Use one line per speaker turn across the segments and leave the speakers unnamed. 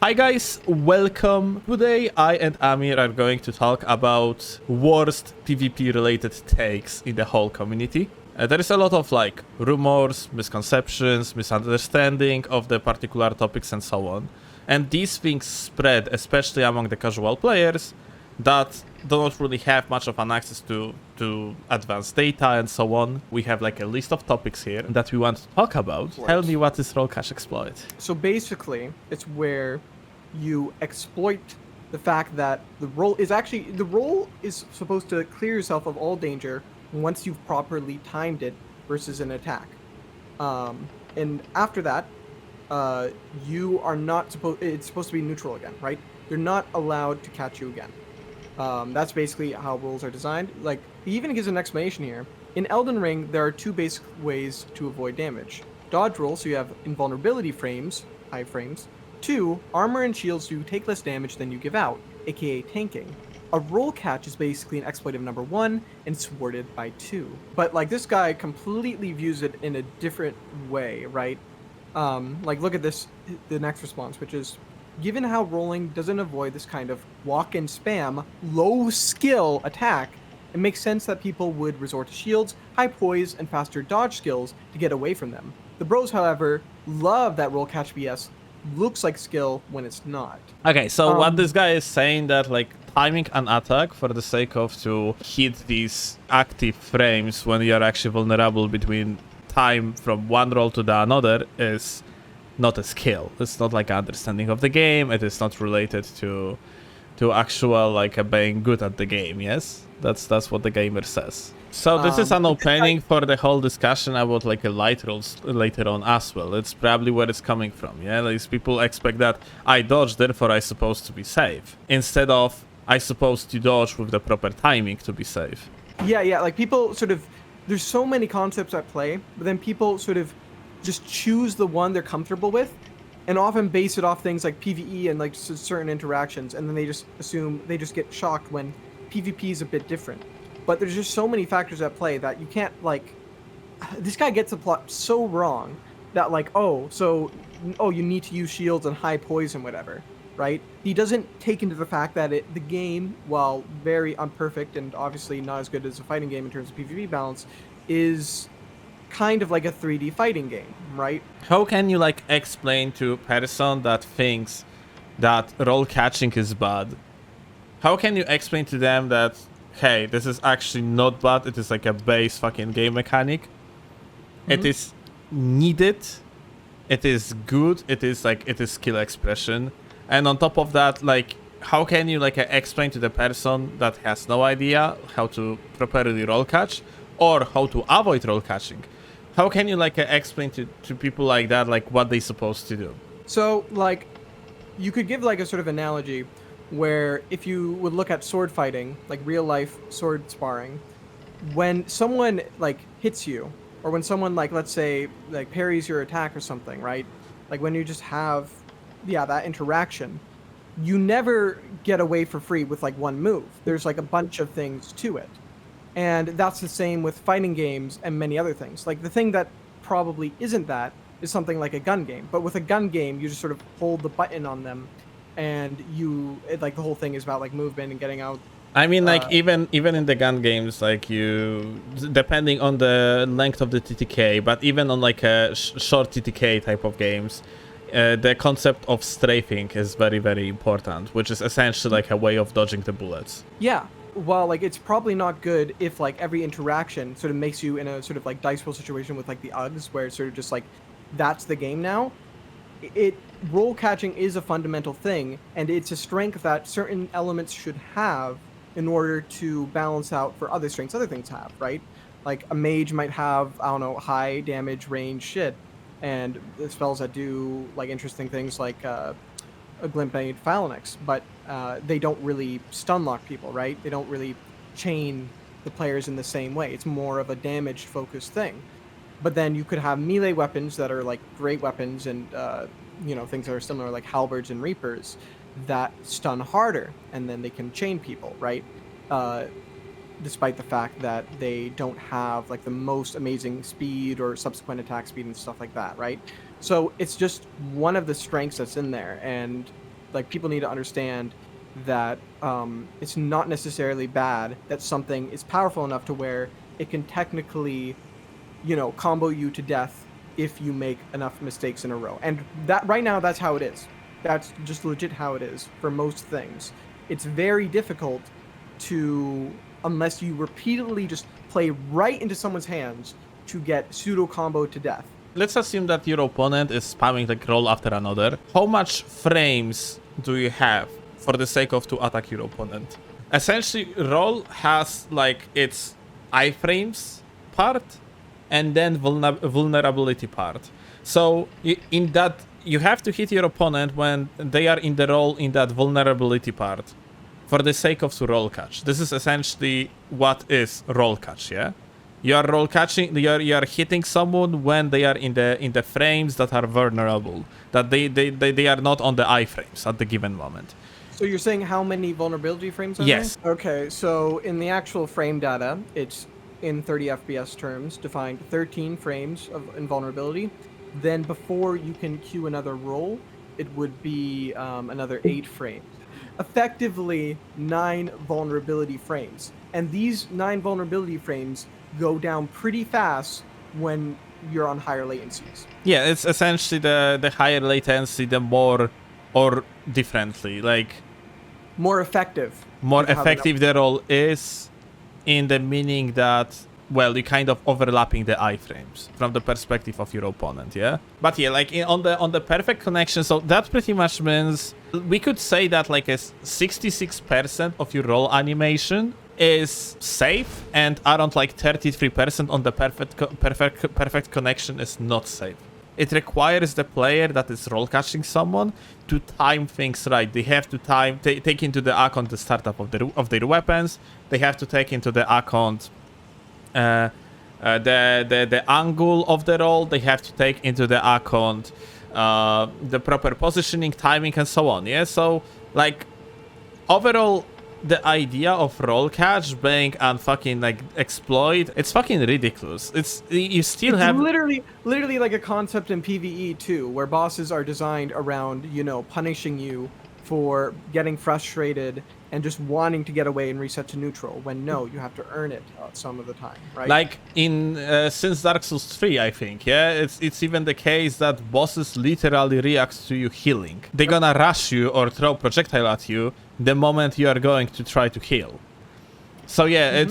Hi guys, welcome. Today I and Amir are going to talk about worst PvP related takes in the whole community. There is a lot of rumors, misconceptions, misunderstanding of the particular topics and so on. And these things spread, especially among the casual players that do not really have much of an access to advanced data and so on. We have a list of topics here that we want to talk about. Tell me, what is role cache exploit?
So basically, it's where you exploit the fact that the role is supposed to clear yourself of all danger once you've properly timed it versus an attack. And after that, you are not supposed. It's supposed to be neutral again, right? You're not allowed to catch you again. That's basically how rules are designed. He even gives an explanation here. In Elden Ring, there are two basic ways to avoid damage. Dodge roll, so you have invulnerability frames, high frames. 2, armor and shields, so you take less damage than you give out, aka tanking. A roll catch is basically an exploit of number 1, and it's worded by 2. But this guy completely views it in a different way, right? Look at this, the next response, which is, given how rolling doesn't avoid this kind of walk and spam, low skill attack, it makes sense that people would resort to shields, high poise, and faster dodge skills to get away from them. The bros, however, love that roll catch BS looks like skill when it's not.
Okay, so what this guy is saying that timing an attack for the sake of to hit these active frames when you are actually vulnerable between time from one roll to the another is not a skill. It's not an understanding of the game. It is not related to actual being good at the game. Yes, that's what the gamer says. So this is an opening for the whole discussion about light rolls later on as well. It's probably where it's coming from. Yeah, people expect that I dodge, therefore I supposed to be safe, instead of I supposed to dodge with the proper timing to be safe.
Yeah. People sort of, there's so many concepts at play, but then people sort of just choose the one they're comfortable with, and often base it off things like PvE and certain interactions, and then they just get shocked when PvP is a bit different. But there's just so many factors at play that you can't this guy gets the plot so wrong that you need to use shields and high poise and whatever, right? He doesn't take into the fact that the game, while very imperfect and obviously not as good as a fighting game in terms of PvP balance, is kind of like a 3D fighting game, right?
How can you explain to a person that thinks that roll catching is bad? How can you explain to them that, hey, this is actually not bad, it is a base fucking game mechanic, it is needed, it is good, it is skill expression, and on top of that, how can you explain to the person that has no idea how to properly roll catch or how to avoid roll catching? How can you explain to people like that what they supposed to do?
So you could give a sort of analogy where if you would look at sword fighting, real life sword sparring, when someone hits you, or when someone let's say parries your attack or something, right? When you just have that interaction, you never get away for free with one move. There's a bunch of things to it. And that's the same with fighting games and many other things. The thing that probably isn't that is something like a gun game. But with a gun game, you just sort of hold the button on them, and the whole thing is about movement and getting out.
I mean, even in the gun games, you, depending on the length of the TTK, but even on a short TTK type of games, the concept of strafing is very, very important, which is essentially a way of dodging the bullets.
Yeah. Well, it's probably not good if every interaction sort of makes you in a sort of dice roll situation with the Uggs, where it's sort of just that's the game now. Roll catching is a fundamental thing, and it's a strength that certain elements should have in order to balance out for other strengths other things have, right? A mage might have, I don't know, high damage range shit, and the spells that do interesting things a Glimpade Phalanx, but they don't really stun lock people, right? They don't really chain the players in the same way. It's more of a damage focused thing. But then you could have melee weapons that are great weapons, and things that are similar like halberds and reapers that stun harder, and then they can chain people, right? Despite the fact that they don't have the most amazing speed or subsequent attack speed and stuff like that, right? So it's just one of the strengths that's in there, and Like, people need to understand that it's not necessarily bad that something is powerful enough to where it can technically, combo you to death if you make enough mistakes in a row. And that right now, that's how it is. That's just legit how it is for most things. It's very difficult to, unless you repeatedly just play right into someone's hands, to get pseudo combo to death.
Let's assume that your opponent is spamming like roll after another. How much frames do you have for the sake of to attack your opponent? Essentially, roll has like its iframes part and then vulnerability part. So in that, you have to hit your opponent when they are in the roll in that vulnerability part for the sake of to roll catch. This is essentially what is roll catch, yeah? You are roll catching, you are hitting someone when they are in the frames that are vulnerable, that they are not on the iframes at the given moment.
So you're saying how many vulnerability frames are
Yes.
there? Okay, so in the actual frame data, it's in 30 FPS terms, defined 13 frames of invulnerability. Then before you can queue another roll, it would be another 8 frames. Effectively, 9 vulnerability frames. And these 9 vulnerability frames go down pretty fast when you're on higher latencies.
Yeah, it's essentially the higher latency, the more, or differently, like
More effective.
more
is how the
effective the roll is, in the meaning that, well, you're kind of overlapping the iframes from the perspective of your opponent, yeah? But yeah, like on the perfect connection, so that pretty much means we could say that like a 66% of your roll animation is safe, and around like 33% on the perfect connection is not safe. It requires the player that is roll catching someone to time things right. They have to take into the account the startup of their weapons. They have to take into the account the angle of the roll. They have to take into the account the proper positioning, timing, and so on. Yeah, so like overall, the idea of roll catch being and fucking like exploit, it's fucking ridiculous. You still
It's
have
literally like a concept in PvE too, where bosses are designed around, punishing you for getting frustrated and just wanting to get away and reset to neutral, when no, you have to earn it some of the time, right?
like in since Dark Souls 3, I think, yeah, it's even the case that bosses literally react to you healing. They're gonna rush you or throw projectile at you the moment you are going to try to heal. So yeah,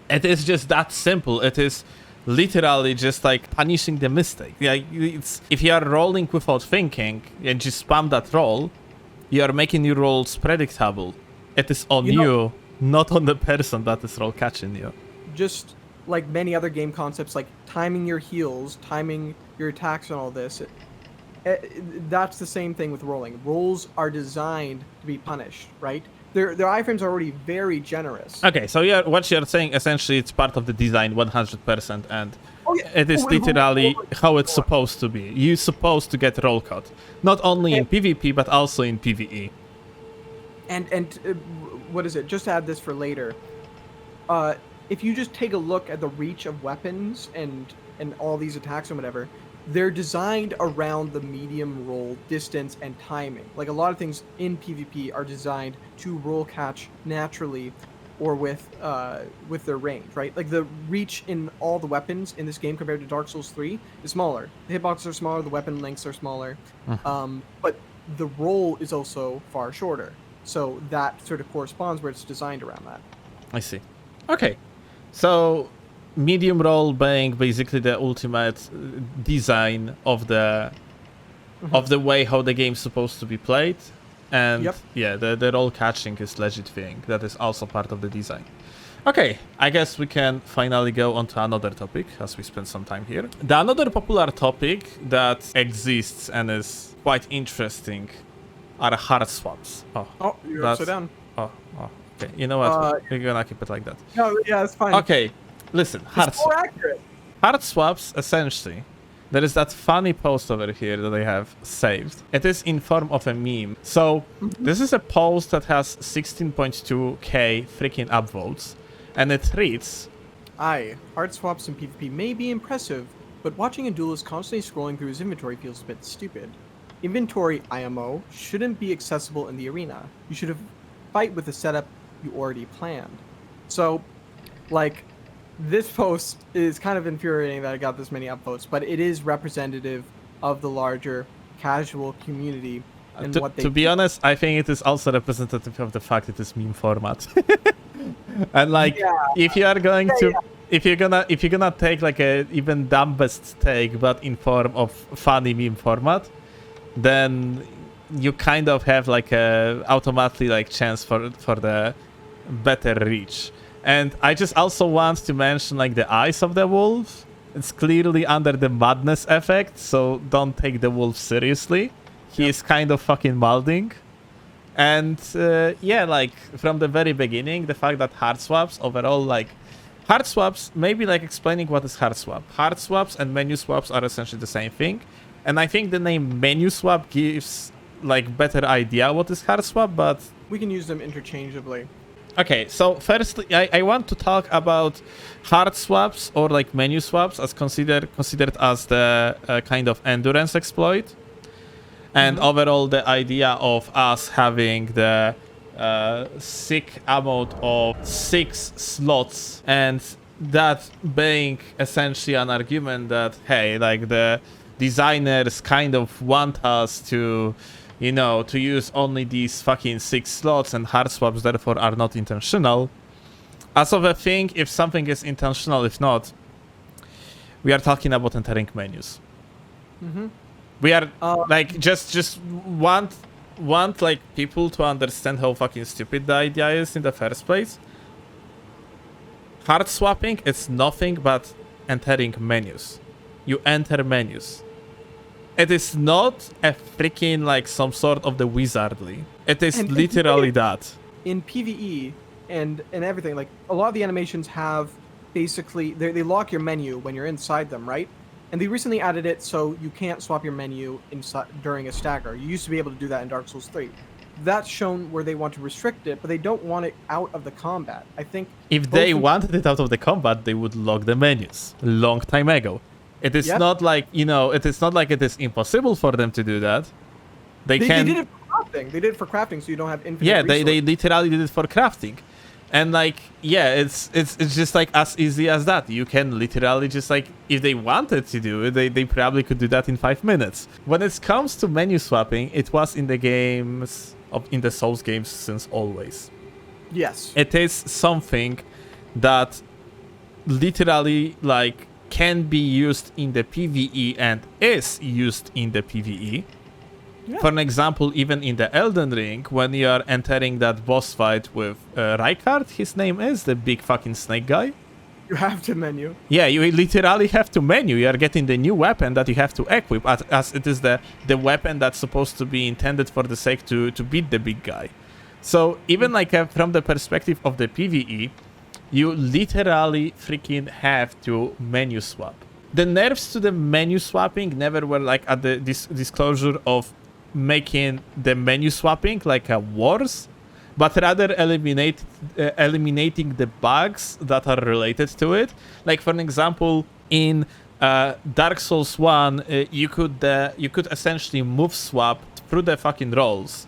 it is just that simple. It is literally just like punishing the mistake. Yeah, it's if you are rolling without thinking and just spam that roll, you are making your rolls predictable. It is on you, not on the person that is roll catching you.
Just like many other game concepts, like timing your heals, timing your attacks, and all this, that's the same thing with rolling. Rolls are designed to be punished, right? Their iframes are already very generous.
Okay, so what you're saying essentially it's part of the design 100%, and it is literally how it's supposed to be. You're supposed to get roll cut, not only in PvP but also in PvE.
And what is it? Just add this for later. If you just take a look at the reach of weapons and all these attacks and whatever, they're designed around the medium roll distance and timing. Like a lot of things in PvP are designed to roll catch naturally or with their range, right? Like the reach in all the weapons in this game compared to Dark Souls 3 is smaller. The hitboxes are smaller, the weapon lengths are smaller, but the roll is also far shorter. So that sort of corresponds where it's designed around that.
I see. Okay, so medium roll being basically the ultimate design of the way how the game's supposed to be played, and yeah, the roll catching is legit thing that is also part of the design. Okay, I guess we can finally go on to another topic as we spend some time here. The another popular topic that exists and is quite interesting are hard swaps.
Oh, you're upside down.
Oh, okay. You know what? We're gonna keep it like that.
No, yeah, it's fine.
Okay, listen.
It's more accurate.
Hard swaps, essentially, there is that funny post over here that I have saved. It is in form of a meme. So this is a post that has 16.2k freaking upvotes, and it reads,
Aye, hard swaps in PvP may be impressive, but watching a duelist constantly scrolling through his inventory feels a bit stupid. inventory IMO shouldn't be accessible in the arena. You should have fight with the setup you already planned. So, like, this post is kind of infuriating that I got this many upvotes, but it is representative of the larger casual community and what they
to be
do.
honest, I think it is also representative of the fact it is meme format. And like,
Yeah.
if you are going to, if you're gonna take like a even dumbest take, but in form of funny meme format, then you kind of have like a automatically like chance for the better reach. And I just also want to mention like the eyes of the wolf. It's clearly under the madness effect, so don't take the wolf seriously. He is kind of fucking molding. And yeah, like from the very beginning, the fact that hard swaps overall, like hard swaps, maybe like explaining what is hard swap. Hard swaps and menu swaps are essentially the same thing. And I think the name menu swap gives like better idea what is hard swap, but
We can use them interchangeably.
okay, so firstly, I want to talk about hard swaps or like menu swaps as considered as the kind of endurance exploit. And overall, the idea of us having the sick amount of 6 slots, and that being essentially an argument that, hey, like the designers kind of want us to, you know, to use only these fucking 6 slots, and hard swaps therefore are not intentional. As of a thing, if something is intentional, if not, we are talking about entering menus. We are like just want like people to understand how fucking stupid the idea is in the first place. Hard swapping is nothing but entering menus. You enter menus. It is not a freaking like some sort of the wizardly. It is
And-
literally that.
In PvE and everything, like a lot of the animations have basically they lock your menu when you're inside them, right? And they recently added it so you can't swap your menu inside during a stagger. You used to be able to do that in Dark Souls 3. That's shown where they want to restrict it, but they don't want it out of the combat. I think
If they
both-
wanted it out of the combat, they would lock the menus long time ago. It is
Yep.
not like, you know, it is not like it is impossible for them to do that. They
they
can.
did it for crafting. They did it for crafting, so you don't have infinite.
Yeah, they
resources.
literally did it for crafting. And like, yeah, it's just like as easy as that. You can literally just like, if they wanted to do it, they probably could do that in 5 minutes. When it comes to menu swapping, it was in the games in the Souls games since always.
Yes.
It is something that literally like can be used in the PvE and is used in the PvE.
Yeah.
For an example, even in the Elden Ring, when you are entering that boss fight with Rykard, his name is the big fucking snake guy.
You have to menu.
Yeah, you literally have to menu. You are getting the new weapon that you have to equip, as it is the weapon that's supposed to be intended for the sake to beat the big guy. So even like from the perspective of the PvE, you literally freaking have to menu swap. The nerfs to the menu swapping never were like at the disclosure of making the menu swapping like a worse, but rather eliminating the bugs that are related to it. Like for an example, in Dark Souls 1, you could essentially move swap through the fucking rolls,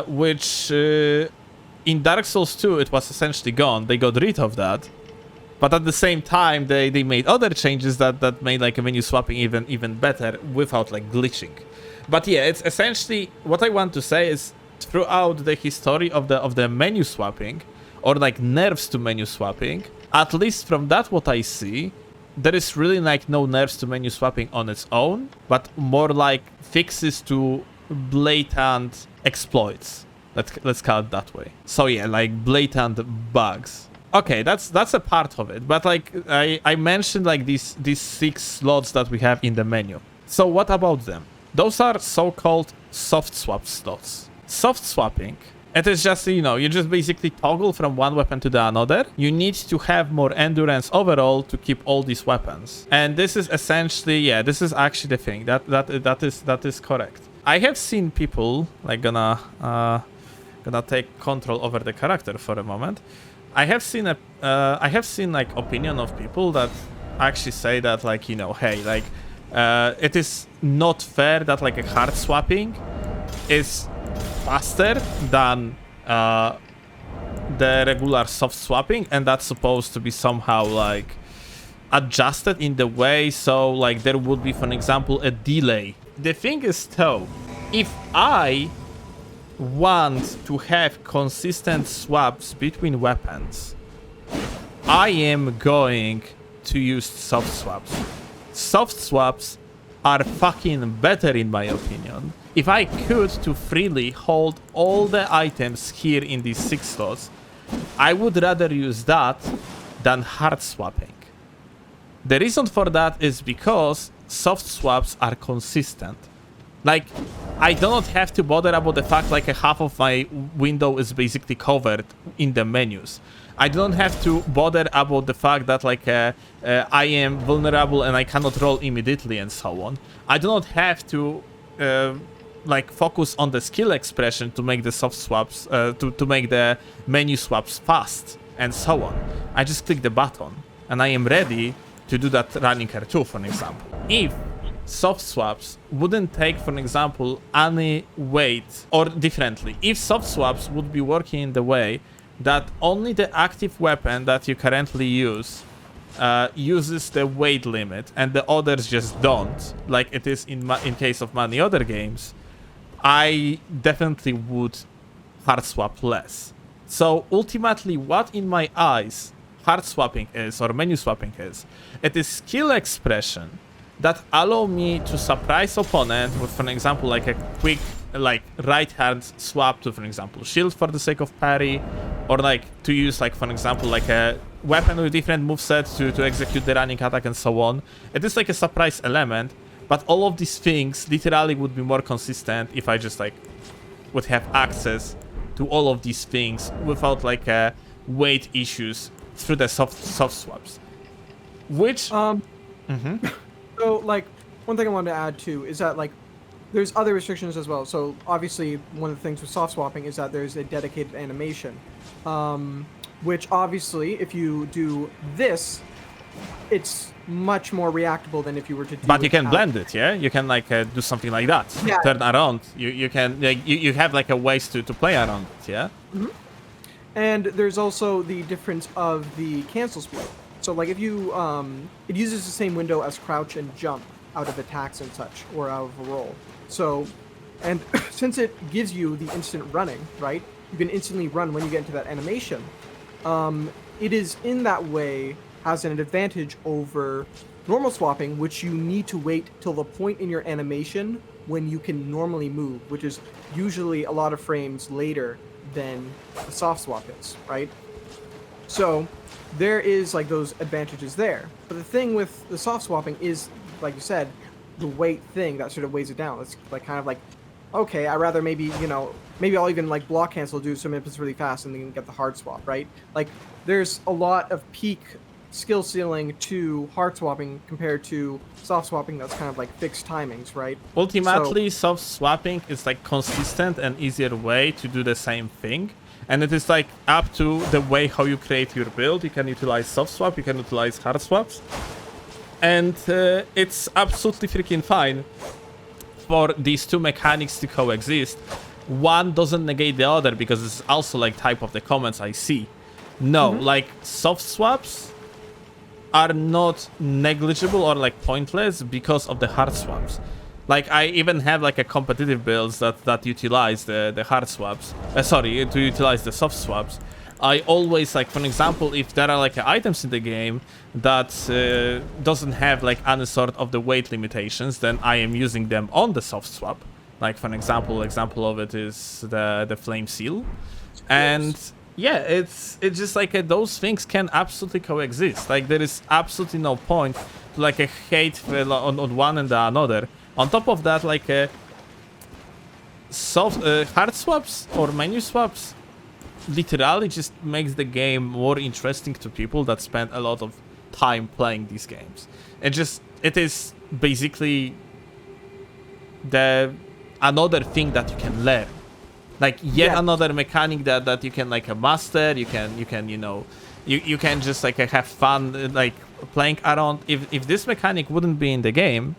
which in Dark Souls 2 it was essentially gone. They got rid of that. But at the same time, they made other changes that made like a menu swapping even better without like glitching. But yeah, it's essentially what I want to say is throughout the history of the menu swapping, or like nerfs to menu swapping, at least from that what I see, there is really like no nerfs to menu swapping on its own, but more like fixes to blatant exploits. Let's call it that way. So yeah, like blatant bugs. Okay, that's a part of it, but like I mentioned like these 6 slots that we have in the menu. So what about them? Those are so-called soft swap slots. Soft swapping, it is just, you know, you just basically toggle from one weapon to the another. You need to have more endurance overall to keep all these weapons. And this is essentially, yeah, this is actually the thing. That is correct. I have seen people like gonna take control over the character for a moment. I have seen like opinion of people that actually say that like, you know, hey, like It is not fair that like a hard swapping is faster than the regular soft swapping, and that's supposed to be somehow like adjusted in the way so like there would be, for example, a delay. The thing is though, if I want to have consistent swaps between weapons, I am going to use soft swaps. Soft swaps are fucking better in my opinion. If I could to freely hold all the items here in these 6 slots, I would rather use that than hard swapping. The reason for that is because soft swaps are consistent. Like, I do not have to bother about the fact like a half of my window is basically covered in the menus. I don't have to bother about the fact that like I am vulnerable and I cannot roll immediately and so on. I do not have to like focus on the skill expression to make the soft swaps, to make the menu swaps fast and so on. I just click the button and I am ready to do that running R2, for example. If soft swaps wouldn't take, for example, any weight, or differently, if soft swaps would be working in the way that only the active weapon that you currently use uses the weight limit and the others just don't, like it is in case of many other games, I definitely would hard swap less. So ultimately, what in my eyes hard swapping is, or menu swapping is, it is skill expression that allow me to surprise opponent with, for example, like a quick like right hand swap to, for example, shield for the sake of parry, or like to use like, for example, like a weapon with different movesets to execute the running attack and so on. It is like a surprise element, but all of these things literally would be more consistent if I just like would have access to all of these things without like weight issues through the soft swaps, which
So, like, one thing I wanted to add, too, is that, like, there's other restrictions as well. So, obviously, one of the things with soft swapping is that there's a dedicated animation. Which, obviously, if you do this, it's much more reactable than if you were to do
but you
it
can
out.
blend it, yeah? You can, like, do something like that.
Yeah.
Turn around. You can, like, you have, like, a ways to play around it, yeah?
And there's also the difference of the cancel split. So, like, if you, it uses the same window as crouch and jump out of attacks and such, or out of a roll. So, and since it gives you the instant running, right? You can instantly run when you get into that animation. It is in that way has an advantage over normal swapping, which you need to wait till the point in your animation when you can normally move, which is usually a lot of frames later than the soft swap is, right? So, there is like those advantages there. But the thing with the soft swapping is, like you said, the weight thing that sort of weighs it down. It's like kind of like, okay, I'd rather maybe, you know, maybe I'll even like block cancel, do some inputs really fast, and then get the hard swap, right? Like there's a lot of peak skill ceiling to hard swapping compared to soft swapping that's kind of like fixed timings, right?
Ultimately, soft swapping is like consistent and easier way to do the same thing. And it is like up to the way how you create your build. You can utilize soft swap, you can utilize hard swaps. And it's absolutely freaking fine for these two mechanics to coexist. One doesn't negate the other because it's also like type of the comments I see. No, like soft swaps are not negligible or like pointless because of the hard swaps. Like I even have like a competitive builds that utilize the hard swaps. Sorry, to utilize the soft swaps. I always like, for example, if there are like items in the game that doesn't have like any sort of the weight limitations, then I am using them on the soft swap. Like for example of it is the flame seal, and yeah, it's just like those things can absolutely coexist. Like there is absolutely no point to like a hate on one and the another. On top of that, like soft hard swaps or menu swaps literally just makes the game more interesting to people that spend a lot of time playing these games. It is basically another thing that you can learn, like yet another mechanic that you can like master. You can you know you can just like have fun like playing around. If this mechanic wouldn't be in the game,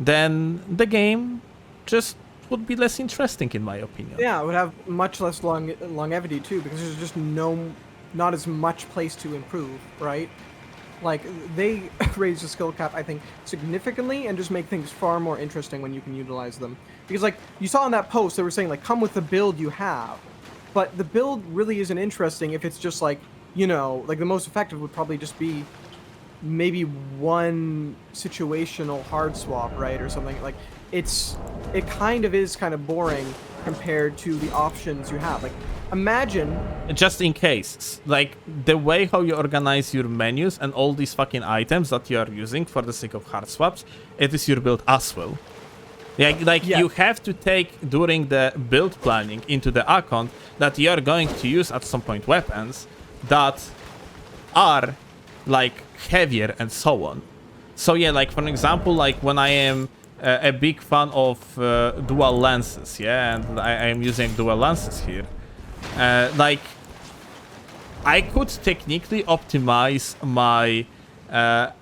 then the game just would be less interesting, in my opinion.
Yeah, it would have much less longevity too, because there's just not as much place to improve, right? Like, they raise the skill cap, I think, significantly, and just make things far more interesting when you can utilize them. Because, like, you saw in that post, they were saying, like, come with the build you have. But the build really isn't interesting if it's just, like, you know, like, the most effective would probably just be maybe one situational hard swap, right, or something. Like, it kind of is kind of boring compared to the options you have. Like, imagine...
Just in case, like, the way how you organize your menus and all these fucking items that you are using for the sake of hard swaps, it is your build as well. Like
Yeah.
you have to take during the build planning into the account that you are going to use at some point weapons that are like heavier and so on. So yeah, like for example, like when I am a big fan of dual lances, yeah, and I am using dual lances here. Like, I could technically optimize my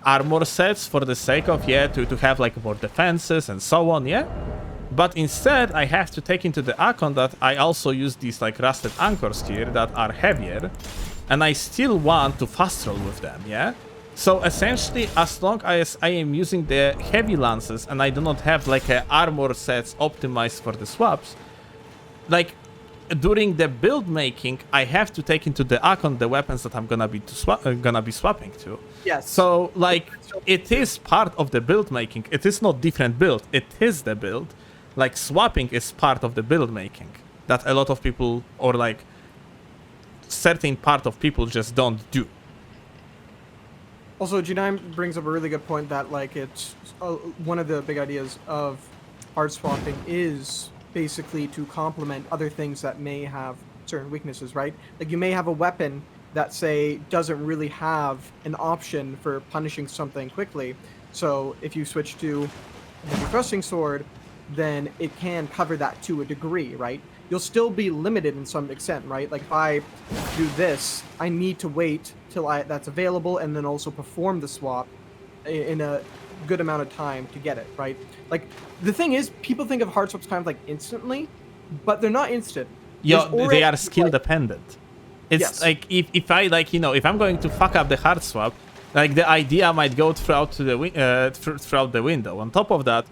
armor sets for the sake of, yeah, to have like more defenses and so on, yeah? But instead, I have to take into the account that I also use these like rusted anchors here that are heavier, and I still want to fast roll with them, yeah? So essentially, as long as I am using the heavy lances and I do not have like armor sets optimized for the swaps, like, during the build making, I have to take into the account the weapons that I'm gonna be swapping to.
Yes.
So like, it is part of the build making. It is not different build. It is the build. Like, swapping is part of the build making that a lot of people, or like certain part of people, just don't do.
Also, G9 brings up a really good point that, like, it's one of the big ideas of hard swapping is basically to complement other things that may have certain weaknesses, right? Like, you may have a weapon that, say, doesn't really have an option for punishing something quickly. So if you switch to the thrusting sword, then it can cover that to a degree, right? You'll still be limited in some extent, right? Like, if I do this, I need to wait till that's available and then also perform the swap in a good amount of time to get it, right? Like, the thing is, people think of hard swaps kind of like instantly, but they're not instant.
Yeah, they are skill dependent. It's
Yes.
like, if I, like, you know, if I'm going to fuck up the hard swap, like, the idea might go throughout throughout the window. On top of that,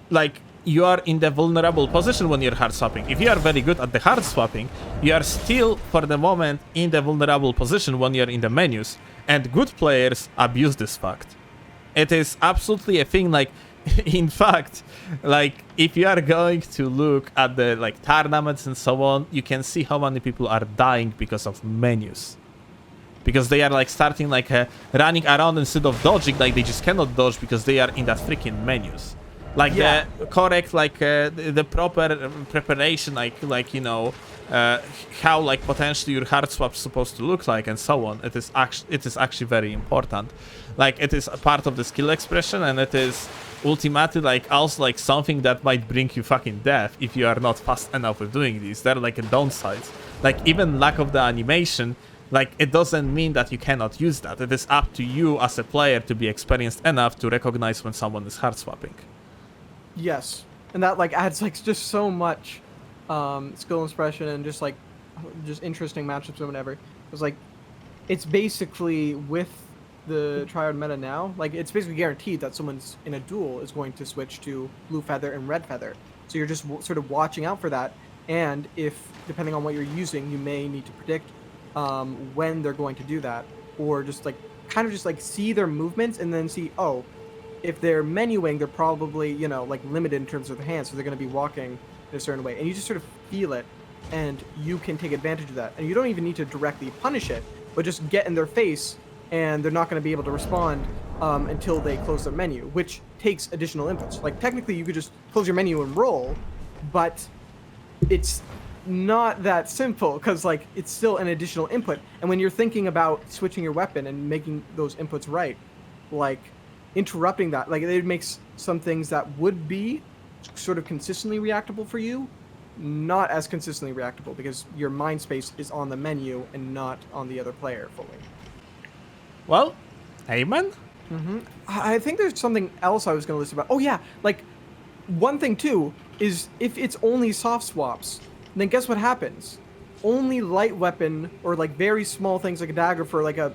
like, you are in the vulnerable position when you're hard swapping. If you are very good at the hard swapping, you are still, for the moment, in the vulnerable position when you're in the menus. And good players abuse this fact. It is absolutely a thing. Like, in fact, like, if you are going to look at the like tournaments and so on, you can see how many people are dying because of menus. Because they are like starting like running around instead of dodging, like they just cannot dodge because they are in that freaking menus. Like,
Yeah.
the correct, like the proper preparation, like you know, how like potentially your hard swap's supposed to look like and so on. It is actually very important. Like, it is a part of the skill expression, and it is ultimately like also like something that might bring you fucking death if you are not fast enough with doing these. There are like a downsides. Like, even lack of the animation, like, it doesn't mean that you cannot use that. It is up to you as a player to be experienced enough to recognize when someone is hard swapping.
Yes, and that like adds like just so much skill expression and just like just interesting matchups or whatever. It's like, it's basically with the triad meta now, like, it's basically guaranteed that someone's in a duel is going to switch to blue feather and red feather. So you're just sort of watching out for that, and if depending on what you're using, you may need to predict when they're going to do that, or just like kind of just like see their movements and then see, oh, if they're menuing, they're probably, you know, like limited in terms of their hands, so they're going to be walking in a certain way, and you just sort of feel it, and you can take advantage of that, and you don't even need to directly punish it, but just get in their face, and they're not going to be able to respond until they close their menu, which takes additional inputs. Like, technically, you could just close your menu and roll, but it's not that simple, because like, it's still an additional input, and when you're thinking about switching your weapon and making those inputs right, like, interrupting that, like, it makes some things that would be sort of consistently reactable for you not as consistently reactable, because your mind space is on the menu and not on the other player fully.
Well, amen.
I think there's something else I was going to list about. Oh yeah, like one thing too is if it's only soft swaps, then guess what happens? Only light weapon or like very small things like a dagger for like a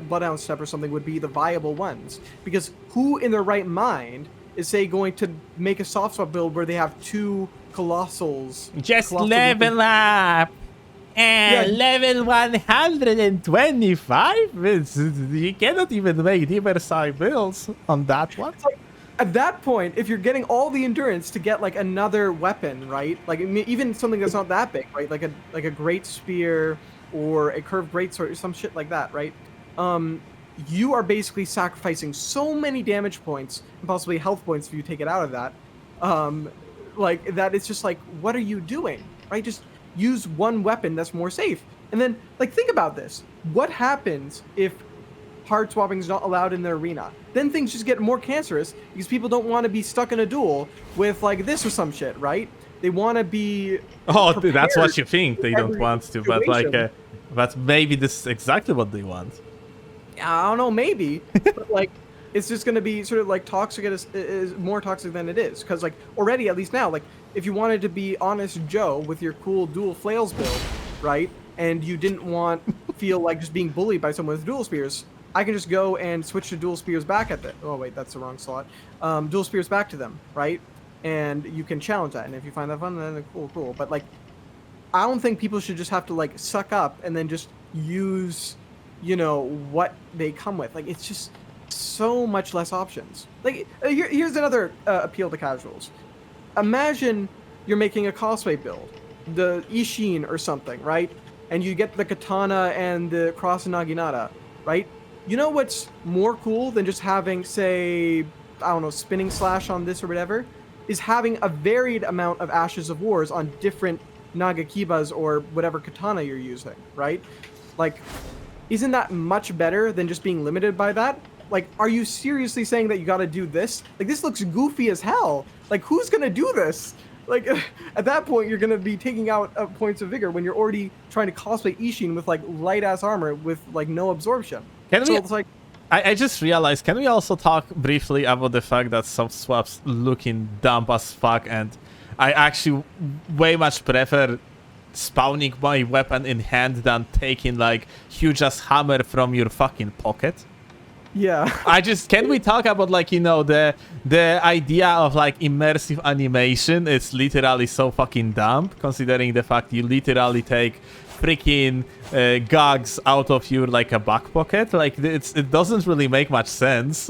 bloodhound step or something would be the viable ones. Because who in their right mind is say going to make a soft swap build where they have two colossals?
Just
colossal
level up. And
Yeah.
level 125? You cannot even make diverse builds on that one.
It's like, at that point, if you're getting all the endurance to get like another weapon, right? Like even something that's not that big, right? Like a great spear or a curved greatsword or some shit like that, right? You are basically sacrificing so many damage points and possibly health points if you take it out of that. Like that, it's just like, what are you doing, right? Just use one weapon that's more safe. And then, like, think about this: what happens if hard swapping is not allowed in the arena? Then things just get more cancerous because people don't want to be stuck in a duel with like this or some shit, right? They want to be
Oh, that's what
prepared
you think. They
for
don't
every
want to, but like,
situation.
but maybe this is exactly what they want.
I don't know, maybe, but like it's just gonna be sort of like toxic. Is more toxic than it is because like already at least now, like if you wanted to be honest Joe with your cool dual flails build, right, and you didn't want feel like just being bullied by someone with dual spears, I can just go and switch to dual spears back at the. Oh wait, that's the wrong slot. Dual spears back to them, right, and you can challenge that, and if you find that fun, then cool. But like I don't think people should just have to like suck up and then just use, you know, what they come with. Like it's just so much less options. Like here's another appeal to casuals. Imagine you're making a cosplay build, the Ishin or something, right? And you get the katana and the cross and naginata, right? You know what's more cool than just having, say, I don't know, spinning slash on this or whatever, is having a varied amount of Ashes of Wars on different Nagakibas or whatever katana you're using, right? Like, isn't that much better than just being limited by that? Like, are you seriously saying that you gotta do this? Like, this looks goofy as hell. Like, who's gonna do this? Like, at that point, you're gonna be taking out points of vigor when you're already trying to cosplay Ishin with, like, light-ass armor with, like, no absorption.
Can
So
we?
it's like,
I just realized. Can we also talk briefly about the fact that soft swaps looking dumb as fuck, and I actually way much prefer spawning my weapon in hand than taking like huge ass hammer from your fucking pocket.
yeah.
Can we talk about like, you know, the idea of like immersive animation? It's literally so fucking dumb considering the fact you literally take freaking gags out of your like a back pocket. Like it doesn't really make much sense.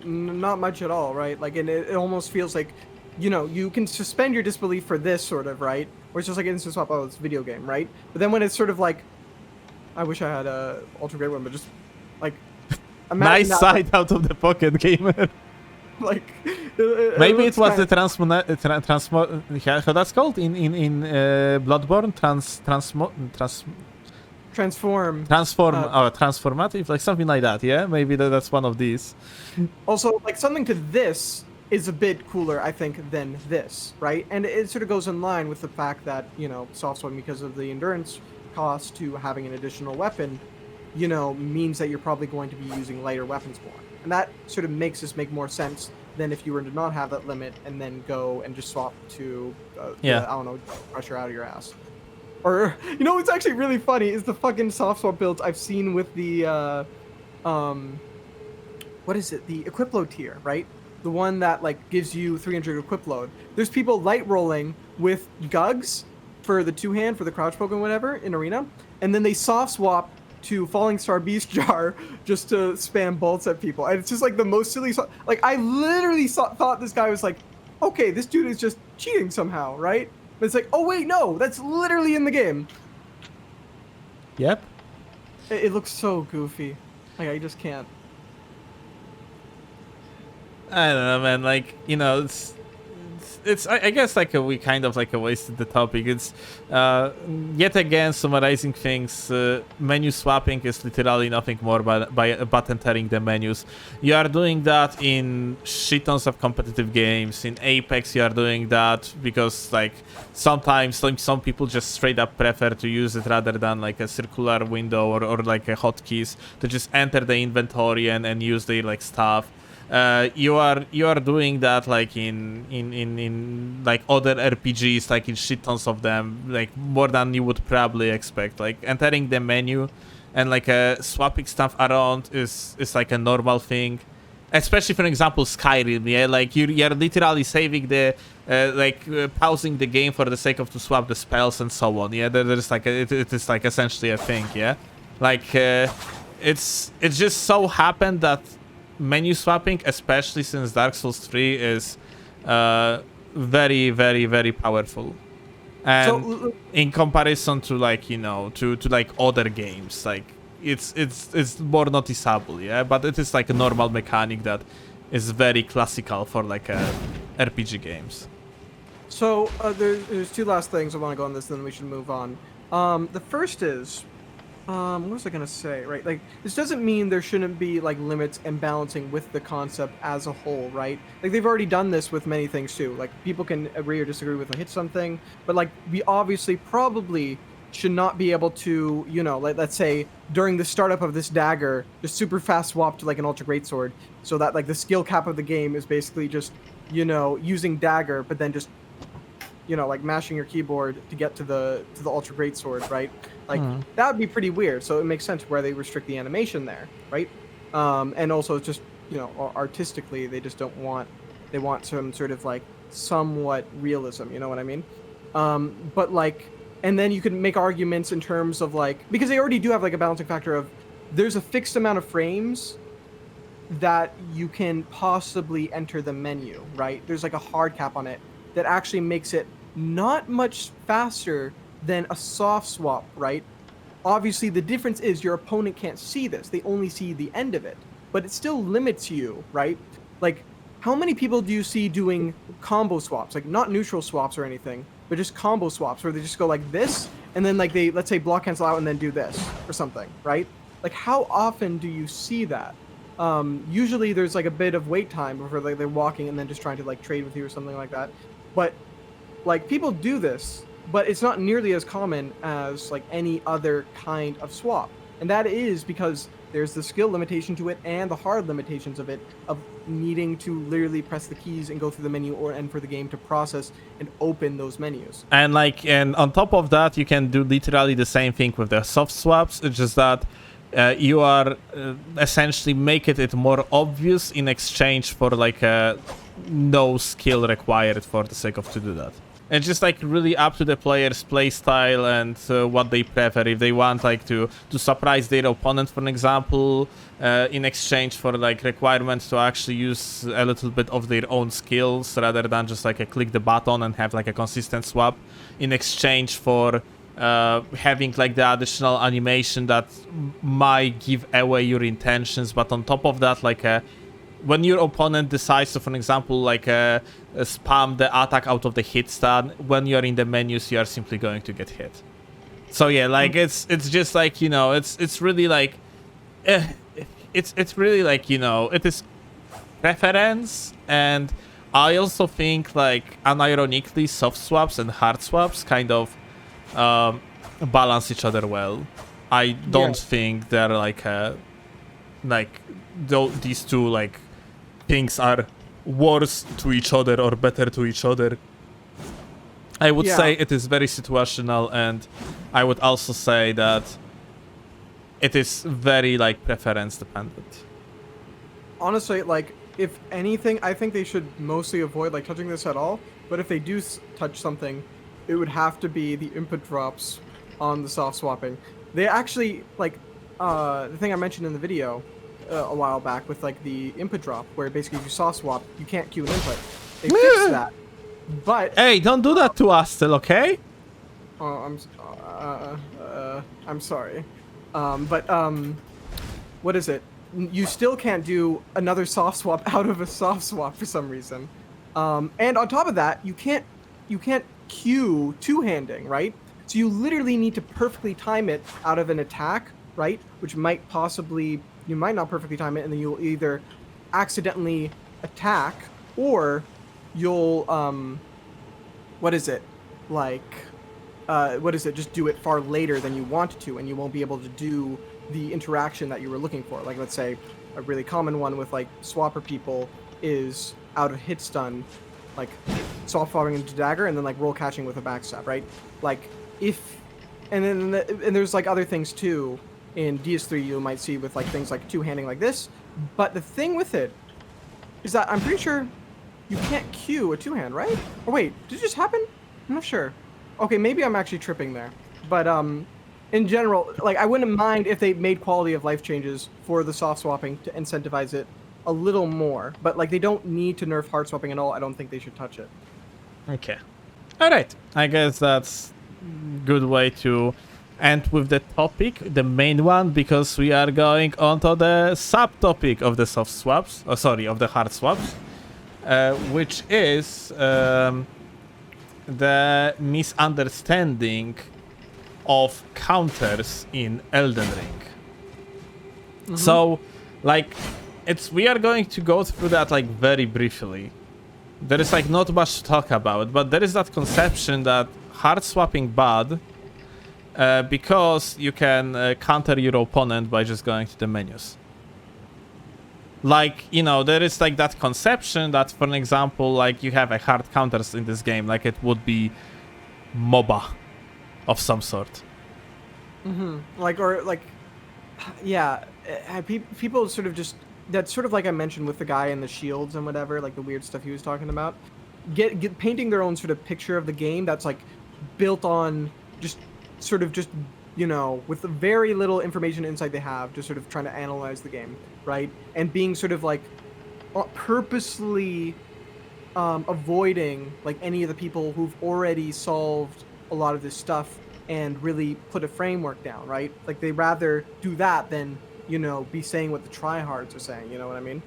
Not much at all, right? Like, and it almost feels like, you know, you can suspend your disbelief for this sort of, right? Where it's just like instant swap, oh, it's a video game, right? But then when it's sort of like, I wish I had a ultra great one, but just like, imagine
Nice
that,
side out of the pocket, gamer.
like,
Maybe it
looks
was the
kinda-
how that's called in Bloodborne
transform.
transformative, like something like that. Yeah, maybe that's one of these.
Also, like something to this is a bit cooler, I think, than this, right? And it sort of goes in line with the fact that, you know, soft swing, because of the endurance cost to having an additional weapon, you know, means that you're probably going to be using lighter weapons more. And that sort of makes this make more sense than if you were to not have that limit and then go and just swap to,
Yeah.
I don't know, pressure out of your ass. Or, you know, what's actually really funny is the fucking soft swap builds I've seen with the, what is it? The equip load tier, right? The one that like gives you 300 equip load. There's people light rolling with Gugs for the two-hand, for the crouch poke and whatever in arena, and then they soft swap to Falling Star Beast Jar just to spam bolts at people. And it's just like the most silly. Like I literally thought this guy was like, okay, this dude is just cheating somehow, right? But it's like, oh wait, no, that's literally in the game.
Yep.
It looks so goofy. Like I just can't.
I don't know, man. Like, you know, it's it's I guess like we kind of like wasted the topic. It's yet again summarizing things. Menu swapping is literally nothing more but entering the menus. You are doing that in shit tons of competitive games. In Apex, you are doing that because like sometimes some people just straight up prefer to use it rather than like a circular window or like a hotkeys to just enter the inventory and use their like stuff. You are doing that like in like other RPGs, like in shit tons of them, like more than you would probably expect. Like entering the menu and like swapping stuff around is like a normal thing, especially for example Skyrim. Yeah, like you're literally saving the pausing the game for the sake of to swap the spells and so on. Yeah, there's like it is like essentially a thing. Yeah, like it's just so happened that menu swapping, especially since Dark Souls 3 is very, very, very powerful. And
So,
in comparison to like, you know, to like other games, like it's more noticeable, yeah? But it is like a normal mechanic that is very classical for like RPG games.
so there's two last things I want to go on this, then we should move on. The first is, what was I gonna say? Right, like this doesn't mean there shouldn't be like limits and balancing with the concept as a whole, right? Like they've already done this with many things too. Like people can agree or disagree with and hit something, but like we obviously probably should not be able to, you know, let's say during the startup of this dagger, just super fast swap to like an ultra greatsword, so that like the skill cap of the game is basically just, you know, using dagger, but then just, you know, like mashing your keyboard to get to the ultra greatsword, right? Like that would be pretty weird. So it makes sense where they restrict the animation there, right? And also it's just, you know, artistically they just don't want, they want some sort of like somewhat realism, you know what I mean? But like, and then you can make arguments in terms of like, because they already do have like a balancing factor of there's a fixed amount of frames that you can possibly enter the menu, right? There's like a hard cap on it that actually makes it not much faster than a soft swap, right? Obviously, the difference is your opponent can't see this. They only see the end of it. But it still limits you, right? Like, how many people do you see doing combo swaps? Like, not neutral swaps or anything, but just combo swaps where they just go like this, and then like they, let's say, block cancel out and then do this or something, right? Like, how often do you see that? Usually there's like a bit of wait time before like, they're walking and then just trying to like trade with you or something like that. But like people do this, but it's not nearly as common as like any other kind of swap. And that is because there's the skill limitation to it and the hard limitations of it, of needing to literally press the keys and go through the menu or end for the game to process and open those menus.
And like, and on top of that, you can do literally the same thing with the soft swaps. It's just that you are essentially making it more obvious in exchange for like no skill required for the sake of to do that. It's just like really up to the player's playstyle and what they prefer. If they want like to surprise their opponent, for example, in exchange for like requirements to actually use a little bit of their own skills rather than just like a click the button and have like a consistent swap, in exchange for having like the additional animation that might give away your intentions, but on top of that, like when your opponent decides to, for example, like spam the attack out of the hit stun, when you're in the menus, you are simply going to get hit. So yeah, like it's just like, you know, it's really like it's really like, you know, it is preference. And I also think like unironically soft swaps and hard swaps kind of balance each other well. I don't think they're like these two like things are worse to each other or better to each other. I would say it is very situational, and I would also say that it is very like preference dependent.
Honestly, like if anything, I think they should mostly avoid like touching this at all. But if they do touch something, it would have to be the input drops on the soft swapping. They actually like the thing I mentioned in the video a while back with like the input drop, where basically if you soft swap, you can't queue an input. They fixed that, but
hey, don't do that to us, still, okay?
I'm sorry, but what is it? You still can't do another soft swap out of a soft swap for some reason. And on top of that, you can't queue two-handing, right? So you literally need to perfectly time it out of an attack, right? Which might possibly you might not perfectly time it, and then you'll either accidentally attack or you'll what is it like what is it just do it far later than you want to, and you won't be able to do the interaction that you were looking for. Like, let's say a really common one with like swapper people is out of hit stun, like soft swapping into dagger and then like roll catching with a backstab, right? Like if and there's like other things too in DS3 you might see with like things like two-handing like this. But the thing with it is that I'm pretty sure you can't queue a two-hand, right? Or wait, did it just happen? I'm not sure. Okay, maybe I'm actually tripping there. But in general, like I wouldn't mind if they made quality of life changes for the soft swapping to incentivize it a little more. But like they don't need to nerf hard swapping at all. I don't think they should touch it.
Okay. All right. I guess that's good way to end with the topic, the main one, because we are going on to the subtopic of the soft swaps. Oh, sorry, of the hard swaps, which is the misunderstanding of counters in Elden Ring. So, like, we are going to go through that like very briefly. There is like not much to talk about, but there is that conception that hard swapping bad because you can counter your opponent by just going to the menus. Like, you know, there is like that conception that, for an example, like you have a hard counters in this game, like it would be MOBA of some sort.
Like, or like, yeah, people sort of just, that's sort of like I mentioned with the guy in the shields and whatever, like the weird stuff he was talking about. Get painting their own sort of picture of the game that's like built on just sort of just, you know, with the very little information insight they have, just sort of trying to analyze the game, right? And being sort of like purposely avoiding like any of the people who've already solved a lot of this stuff and really put a framework down, right? Like they rather do that than, you know, be saying what the tryhards are saying, you know what I mean?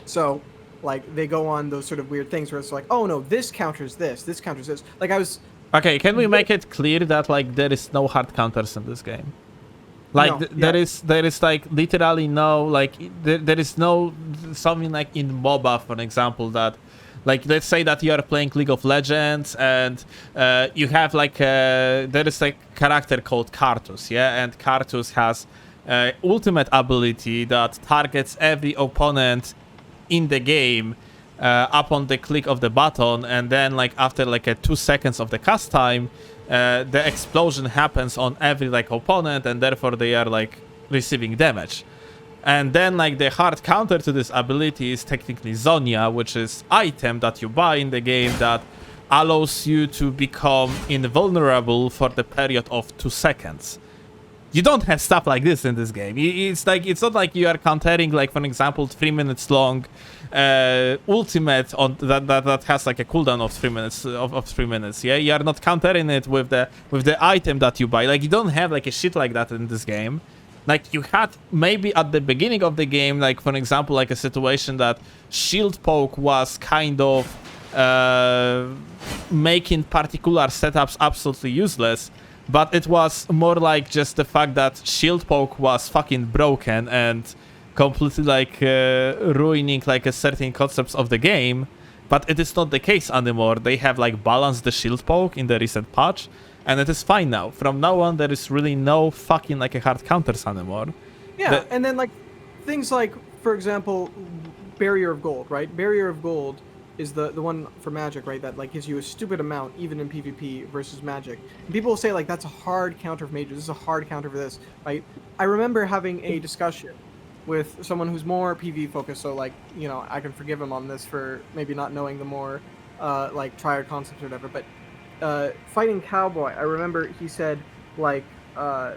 So like they go on those sort of weird things where it's like, oh no, this counters this counters this. Like I was
Okay, can we make it clear that like there is no hard counters in this game? Like
No,
there is like literally no like there is no something like in MOBA, for example, that like let's say that you are playing League of Legends and you have like there is a character called Kartus, yeah, and Kartus has ultimate ability that targets every opponent in the game upon the click of the button, and then like after like 2 seconds of the cast time the explosion happens on every like opponent, and therefore they are like receiving damage. And then like the hard counter to this ability is technically Zonia, which is item that you buy in the game that allows you to become invulnerable for the period of 2 seconds. You don't have stuff like this in this game. It's like, it's not like you are countering like, for example, 3 minutes long ultimate on that has like a cooldown of 3 minutes of 3 minutes. Yeah, you are not countering it with the item that you buy. Like you don't have like a shit like that in this game. Like you had maybe at the beginning of the game, like for example, like a situation that shield poke was kind of making particular setups absolutely useless. But it was more like just the fact that shield poke was fucking broken and completely like ruining like a certain concepts of the game. But it is not the case anymore. They have like balanced the shield poke in the recent patch, and it is fine now. From now on, there is really no fucking like a hard counters anymore.
Yeah, and then like things like, for example, Barrier of Gold, right? Barrier of Gold is the one for Magic, right? That like gives you a stupid amount even in PvP versus Magic. And people will say like that's a hard counter for mages. This is a hard counter for this, right? I remember having a discussion with someone who's more PvE focused, so like, you know, I can forgive him on this for maybe not knowing the more like triad concepts or whatever. But fighting Cowboy, I remember he said like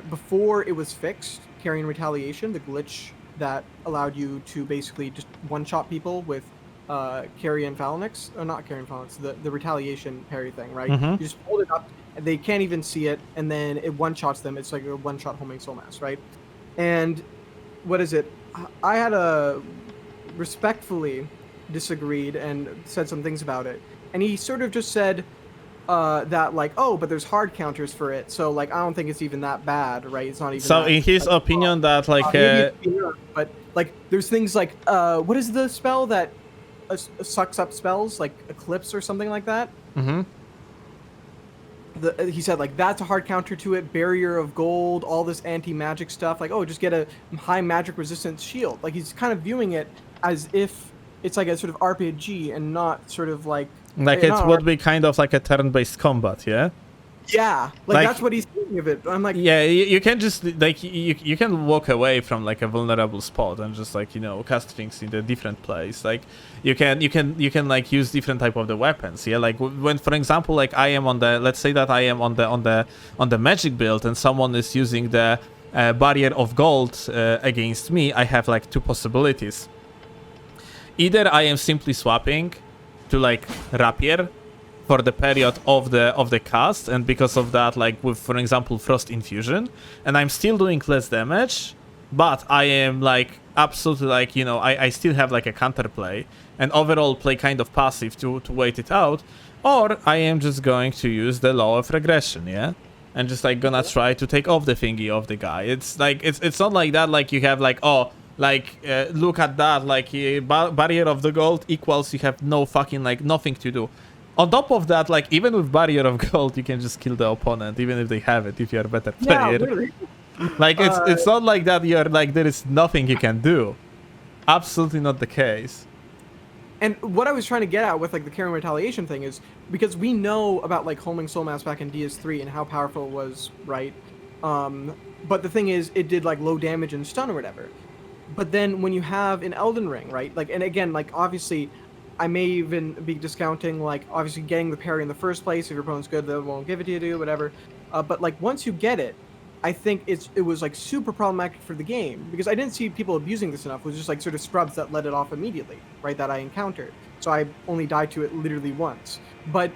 before it was fixed, carrying retaliation, the glitch that allowed you to basically just one-shot people with Carry and Phalanx, or not Carry and Phalanx, the retaliation parry thing, right? You just hold it up, and they can't even see it, and then it one-shots them. It's like a one-shot homing soul mass, right? And what is it? I had a respectfully disagreed and said some things about it. And he sort of just said that like, oh, but there's hard counters for it, so like I don't think it's even that bad, right? It's not even.
So
that,
in his
like,
opinion, that like
maybe it's fair, but like there's things like what is the spell that sucks up spells, like Eclipse or something like that?
mhm.
He said like that's a hard counter to it. Barrier of Gold, all this anti-magic stuff. Like, oh, just get a high magic resistance shield. Like he's kind of viewing it as if it's like a sort of RPG and not sort of like
It would be kind of like a turn-based combat, yeah.
yeah, like that's what he's thinking of it. I'm like,
yeah, you can just like you can walk away from like a vulnerable spot and just like cast things in a different place. Like you can like use different type of the weapons. Yeah, like when for example like I am on the, let's say that I am on the magic build and someone is using the barrier of gold against me. I have like two possibilities. Either I am simply swapping to like rapier for the period of the cast, and because of that, like with for example Frost Infusion, and I'm still doing less damage, but I am like absolutely like I still have like a counterplay and overall play kind of passive to wait it out, or I am just going to use the law of regression, yeah, and just like gonna try to take off the thingy of the guy. It's like it's not like that, like you have like, oh, like look at that, like barrier of the gold equals you have no fucking like nothing to do. On top of that, like even with barrier of gold, you can just kill the opponent, even if they have it, if you're a better player.
yeah, really.
Like it's not like that. You're like there is nothing you can do. Absolutely not the case.
And what I was trying to get at with like the Karen retaliation thing is because we know about like homing soul mass back in DS3 and how powerful it was, right? But the thing is, it did like low damage and stun or whatever. But then when you have an Elden Ring, right? Like, and again, like obviously, I may even be discounting like obviously getting the parry in the first place. If your opponent's good, they won't give it to you, whatever. But like once you get it, I think it was like super problematic for the game because I didn't see people abusing this enough. It was just like sort of scrubs that let it off immediately, right? That I encountered. So I only died to it literally once. But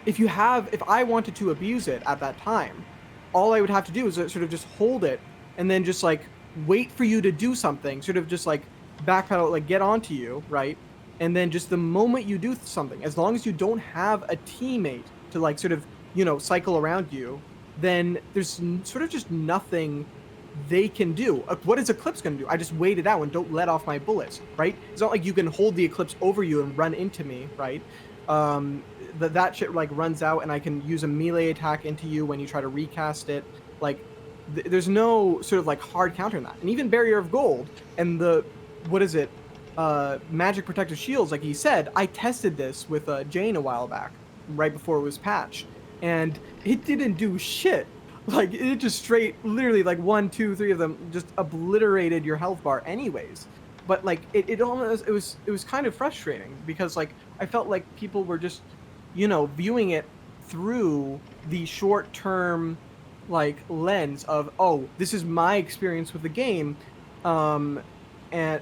if I wanted to abuse it at that time, all I would have to do is sort of just hold it and then just like wait for you to do something, sort of just like backpedal, like get onto you, right? And then just the moment you do something, as long as you don't have a teammate to like sort of, cycle around you, then there's sort of just nothing they can do. What is Eclipse going to do? I just wait it out and don't let off my bullets, right? It's not like you can hold the Eclipse over you and run into me, right? That shit like runs out and I can use a melee attack into you when you try to recast it. Like, there's no sort of like hard counter in that. And even Barrier of Gold and magic protective shields, like he said, I tested this with Jane a while back, right before it was patched, and it didn't do shit. Like it just straight, literally, like 1, 2, 3 of them just obliterated your health bar, anyways. But like it was kind of frustrating because like I felt like people were just, viewing it through the short-term like lens of, oh, this is my experience with the game. And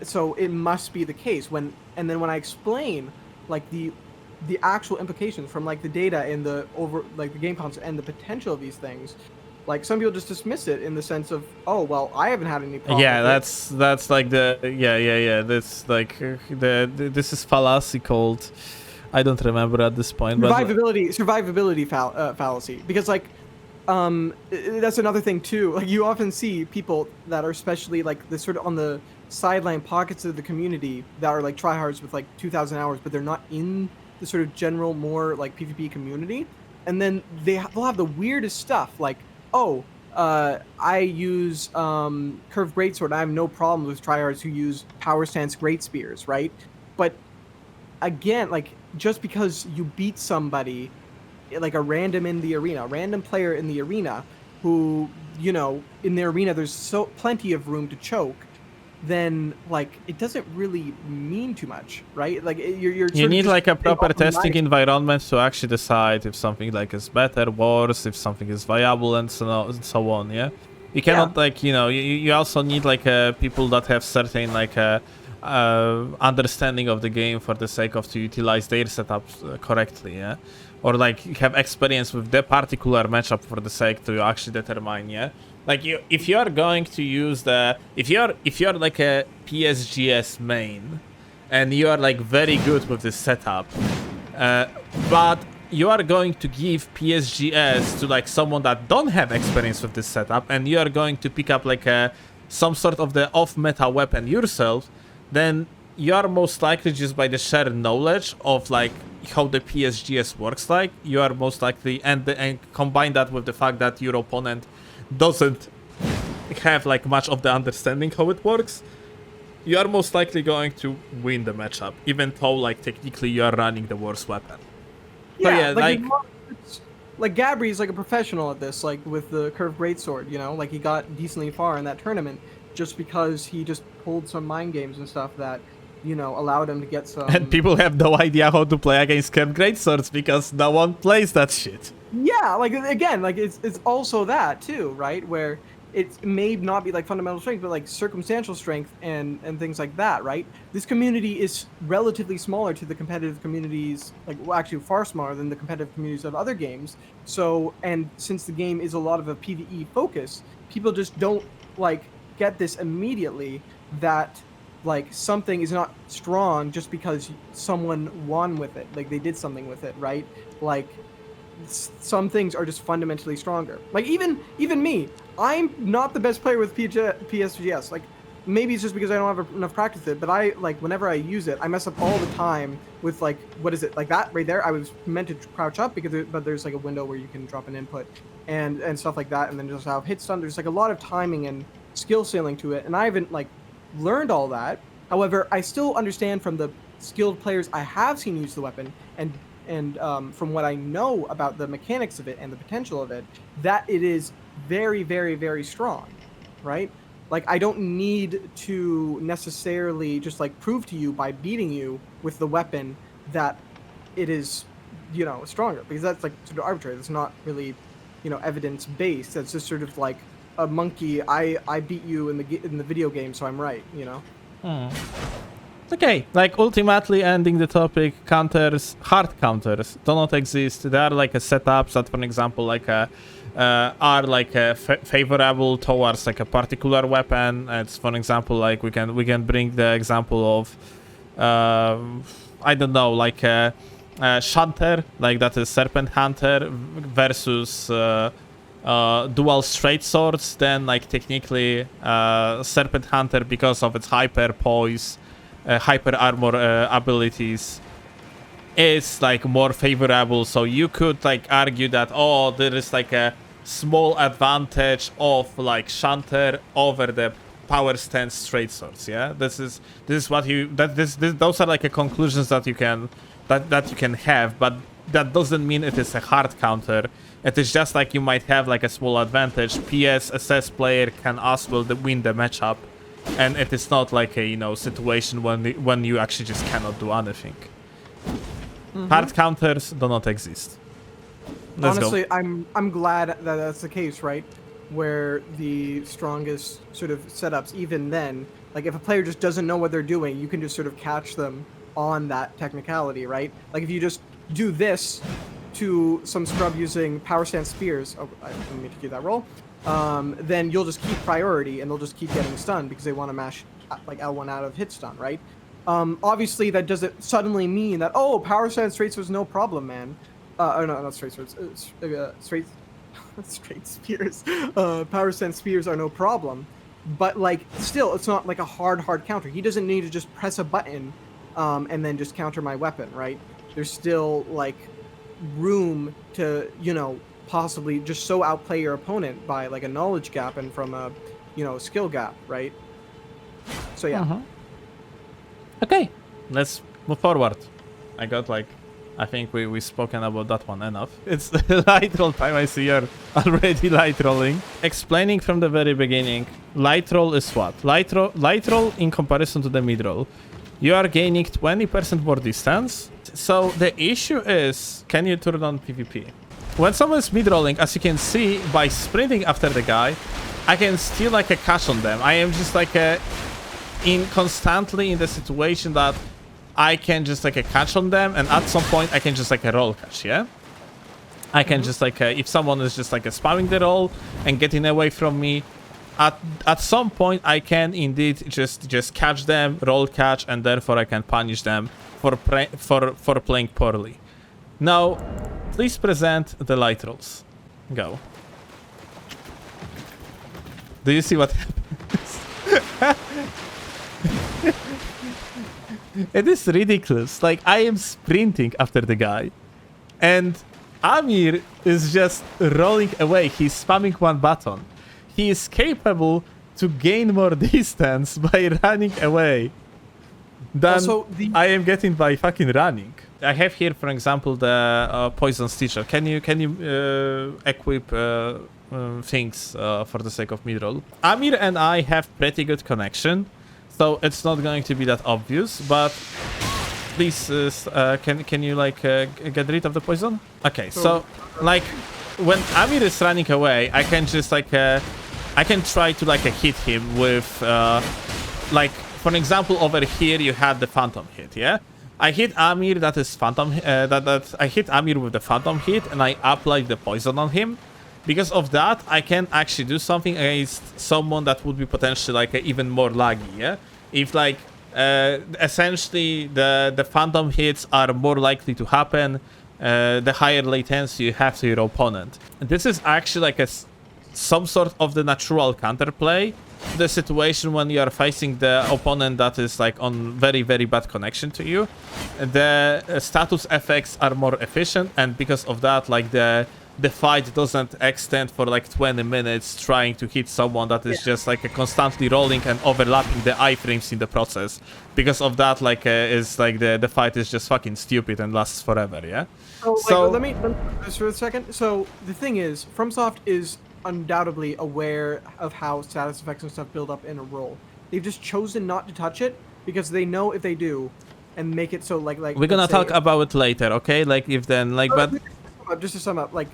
so it must be the case and then when I explain like the actual implications from like the data and the game concept and the potential of these things, like some people just dismiss it in the sense of, oh well, I haven't had any problem.
Yeah, that's like that's like this is fallacy called, I don't remember at this point,
survivability fallacy, because like that's another thing too. Like you often see people that are especially like the sort of on the sideline pockets of the community that are like tryhards with like 2,000 hours, but they're not in the sort of general more like PvP community. And then they'll have the weirdest stuff like, oh, I use curved greatsword. I have no problem with tryhards who use power stance great spears, right? But again, like just because you beat somebody, like a random player in the arena, who in the arena there's plenty of room to choke, then like it doesn't really mean too much, right? Like you
need like a proper testing environment to actually decide if something like is better, worse, if something is viable, and so on. Yeah, you cannot like you also need like people that have certain like understanding of the game for the sake of to utilize their setups correctly. Yeah, or like have experience with the particular matchup for the sake to actually determine. Yeah. Like if you're going to use if you're like a PSGS main, and you are like very good with this setup, but you are going to give PSGS to like someone that don't have experience with this setup, and you are going to pick up like some sort of the off-meta weapon yourself, then you are most likely, just by the shared knowledge of like how the PSGS works, like you are most likely, and combine that with the fact that your opponent doesn't have like much of the understanding how it works, you are most likely going to win the matchup, even though like technically you are running the worst weapon. So yeah,
like Gabri's like a professional at this, like with the curved greatsword, you know, like he got decently far in that tournament just because he just pulled some mind games and stuff that, you know, allowed him to get some.
And people have no idea how to play against curved greatswords because no one plays that shit.
Yeah, like again, like it's also that too, right? Where it may not be like fundamental strength, but like circumstantial strength and things like that, right? This community is relatively smaller to the competitive communities, like well, actually far smaller than the competitive communities of other games. So, and since the game is a lot of a PvE focus, people just don't like get this immediately that like something is not strong just because someone won with it, like they did something with it, right? Like some things are just fundamentally stronger. Like even me, I'm not the best player with PSGS. Like maybe it's just because I don't have enough practice with it, but I like whenever I use it, I mess up all the time with like what is it like that right there? I was meant to crouch up because but there's like a window where you can drop an input and stuff like that, and then just have hit stun. There's like a lot of timing and skill ceiling to it, and I haven't like learned all that. However, I still understand from the skilled players I have seen use the weapon and from what I know about the mechanics of it and the potential of it, that it is very, very, very strong, right? Like, I don't need to necessarily just, like, prove to you by beating you with the weapon that it is, you know, stronger, because that's, like, sort of arbitrary. That's not really, you know, evidence-based. That's just sort of like a monkey, I beat you in the video game, so I'm right, you know?
Okay, like ultimately ending the topic, counters, hard counters do not exist. They are like a setups that, for example, like are like favorable towards like a particular weapon. It's, for example, like we can bring the example of I don't know, like Shunter, like that is Serpent Hunter versus dual straight swords. Then like technically Serpent Hunter, because of its hyper poise, hyper armor abilities, is like more favorable. So you could like argue that, oh, there is like a small advantage of like Shunter over the power stance straight swords. Yeah, this is what you those are like a conclusions that you can have, but that doesn't mean it is a hard counter. It is just like you might have like a small advantage. PS SS player can as well win the matchup, and it is not like a, you know, situation when you actually just cannot do anything. Hard counters do not exist.
Honestly, I'm glad that that's the case, right? Where the strongest sort of setups, even then, like if a player just doesn't know what they're doing, you can just sort of catch them on that technicality, right? Like if you just do this to some scrub using power stance spears, oh, I didn't mean to do that roll, then you'll just keep priority and they'll just keep getting stunned because they want to mash like L1 out of hit stun, right? Obviously that doesn't suddenly mean that, oh, power stance straight swords no problem, man. Oh no, not straight swords, straight spears. Power stance spears are no problem, but like still, it's not like a hard counter. He doesn't need to just press a button and then just counter my weapon, right? There's still like room to, you know, possibly just so outplay your opponent by like a knowledge gap and from a, you know, skill gap, right? So yeah.
Okay, let's move forward. I think we've spoken about that one enough. It's light roll time. I see you're already light rolling. Explaining from the very beginning, light roll is what? Light roll in comparison to the mid roll, you are gaining 20% more distance. So the issue is, can you turn on PvP? When someone is mid rolling, as you can see, by sprinting after the guy, I can steal like a catch on them. I am just like constantly in the situation that I can just like a catch on them, and at some point I can just like a roll catch, yeah? I can just like, if someone is just like spamming the roll and getting away from me, at some point I can indeed just catch them, roll catch, and therefore I can punish them for playing poorly. Now, please present the light rolls. Go. Do you see what happens? It is ridiculous. Like, I am sprinting after the guy, and Amir is just rolling away. He's spamming one button. He is capable to gain more distance by running away than
Also,
I am getting by fucking running. I have here, for example, the poison stitcher. Can you equip things for the sake of midroll? Amir and I have pretty good connection, so it's not going to be that obvious. But please, can you like get rid of the poison? Okay, so like when Amir is running away, I can just like I can try to like hit him with like, for example, over here you had the phantom hit, yeah? I hit Amir, that is phantom, I hit Amir with the phantom hit, and I applied the poison on him. Because of that, I can actually do something against someone that would be potentially like even more laggy, yeah? If like essentially the phantom hits are more likely to happen, the higher latency you have to your opponent. This is actually like some sort of the natural counterplay to the situation when you are facing the opponent that is like on very, very bad connection to you. The status effects are more efficient, and because of that, like the fight doesn't extend for like 20 minutes trying to hit someone that is just like constantly rolling and overlapping the iframes in the process. Because of that, like is like the fight is just fucking stupid and lasts forever, yeah?
So let me just for a second. So the thing is, FromSoft is undoubtedly aware of how status effects and stuff build up in a role. They've just chosen not to touch it because they know if they do and make it so like
we're gonna talk about it later, okay? Like if then like but
just to sum up, like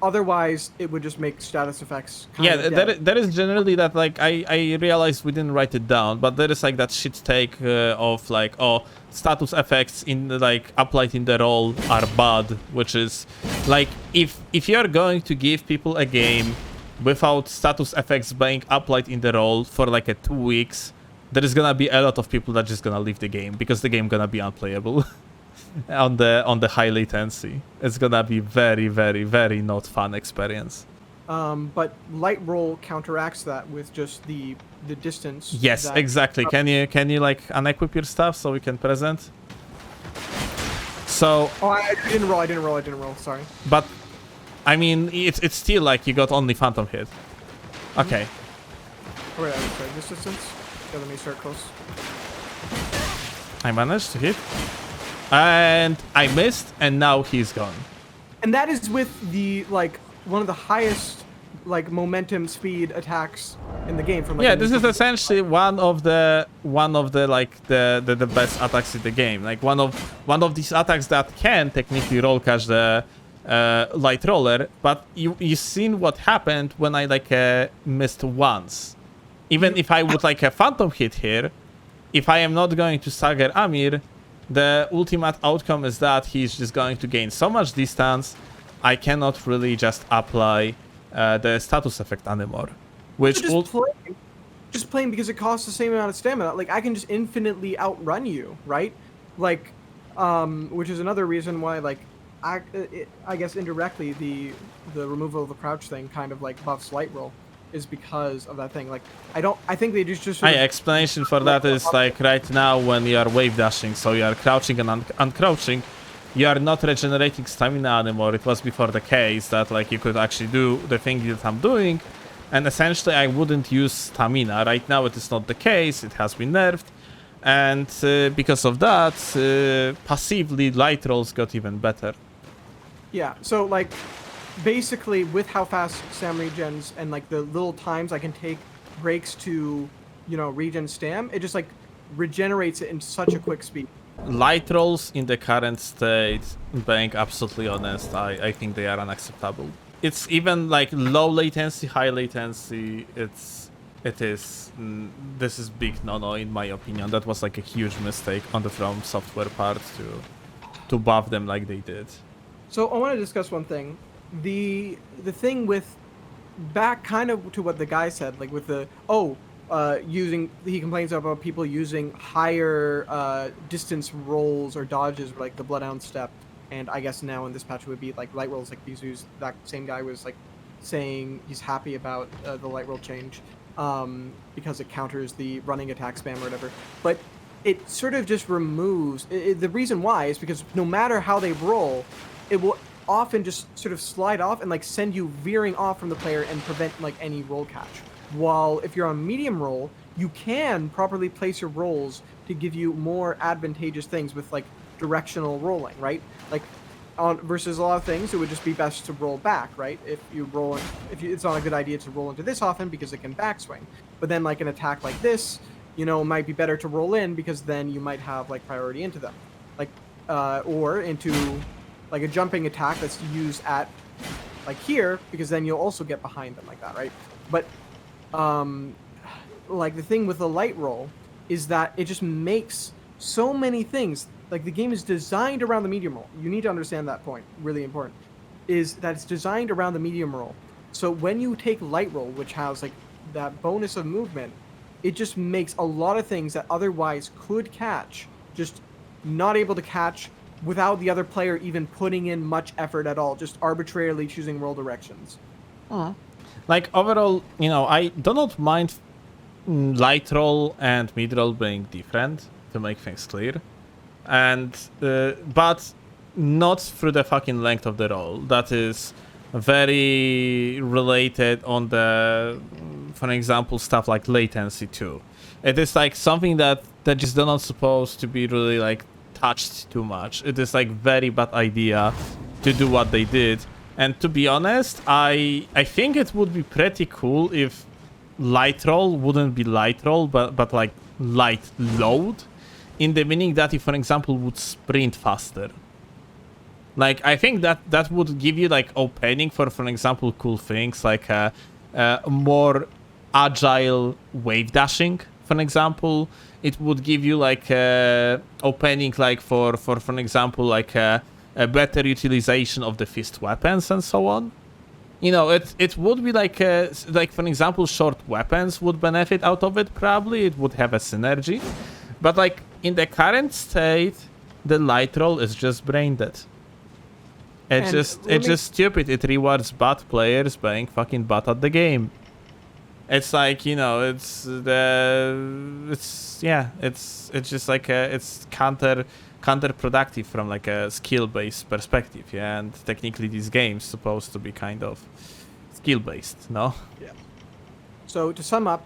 otherwise it would just make status effects
there is generally that, like I realized we didn't write it down, but there is like that shit take of like, oh, status effects in like applied in the role are bad, which is like if you're going to give people a game without status effects being applied in the role for like 2 weeks, there is gonna be a lot of people that just gonna leave the game because the game gonna be unplayable. on the high latency, it's gonna be very, very, very not fun experience.
But light roll counteracts that with just the distance.
Yes, exactly. Can you like unequip your stuff so we can present? So
I didn't roll. Sorry.
But I mean, it's still like you got only phantom hit. Okay.
Oh, wait, sorry. This distance. Yeah, let me start close.
I managed to hit. And I missed, and now he's gone.
And that is with the like one of the highest like momentum speed attacks in the game. From like,
yeah, this is essentially one of the like the best attacks in the game. Like one of these attacks that can technically roll catch the light roller, but you seen what happened when I like missed once. Even if I would like a phantom hit here, if I am not going to stagger Amir, the ultimate outcome is that he's just going to gain so much distance, I cannot really just apply the status effect anymore. Which
just playing because it costs the same amount of stamina. Like I can just infinitely outrun you, right? Like, which is another reason why, like, I guess indirectly the removal of the crouch thing kind of like buffs light roll. Is because of that thing. Like I think they just
explanation for that is like right now when you are wave dashing, so you are crouching and uncrouching, you are not regenerating stamina anymore. It was before the case that like you could actually do the thing that I'm doing, and essentially I wouldn't use stamina. Right now it is not the case, it has been nerfed, and because of that passively light rolls got even better.
Yeah, so like basically, with how fast Sam regens and like the little times I can take breaks to, you know, regen stam, it just like regenerates it in such a quick speed.
Light rolls in the current state, being absolutely honest, I think they are unacceptable. It's even like low latency, high latency. This is big no in my opinion. That was like a huge mistake on the From Software part to buff them like they did.
So I want to discuss one thing. The thing with back kind of to what the guy said, like with the he complains about people using higher distance rolls or dodges, like the Bloodhound step, and I guess now in this patch it would be like light rolls, like these who's that same guy was like saying he's happy about the light roll change because it counters the running attack spam or whatever, but it sort of just removes the reason why is because no matter how they roll, it will often just sort of slide off and like send you veering off from the player and prevent like any roll catch. While if you're on medium roll, you can properly place your rolls to give you more advantageous things with like directional rolling, right? Like on versus a lot of things, it would just be best to roll back, right? If you roll, it's not a good idea to roll into this often because it can backswing. But then like an attack like this, you know, might be better to roll in because then you might have like priority into them, like or into like a jumping attack that's used at like here because then you'll also get behind them like that, right? But like the thing with the light roll is that it just makes so many things. Like the game is designed around the medium roll. You need to understand that point. Really important is that it's designed around the medium roll. So when you take light roll, which has like that bonus of movement, it just makes a lot of things that otherwise could catch just not able to catch without the other player even putting in much effort at all, just arbitrarily choosing roll directions.
Like overall, you know, I do not mind light roll and mid roll being different to make things clear, and but not through the fucking length of the roll. That is very related on the, for example, stuff like latency too. It is like something that just not supposed to be really like touched too much. It is like very bad idea to do what they did. And to be honest, I think it would be pretty cool if light roll wouldn't be light roll, but like light load, in the meaning that if, for example, would sprint faster. Like I think that would give you like opening for example, cool things like more agile wave dashing. For example, it would give you like opening like for example like a better utilization of the fist weapons and so on. You know, it would be like for example, short weapons would benefit out of it. Probably it would have a synergy, but like in the current state, the light roll is just brain dead. It's just stupid. It rewards bad players being fucking bad at the game. It's like, you know, it's just like it's counterproductive from like a skill-based perspective, yeah. And technically, these games supposed to be kind of skill-based, no?
Yeah. So to sum up,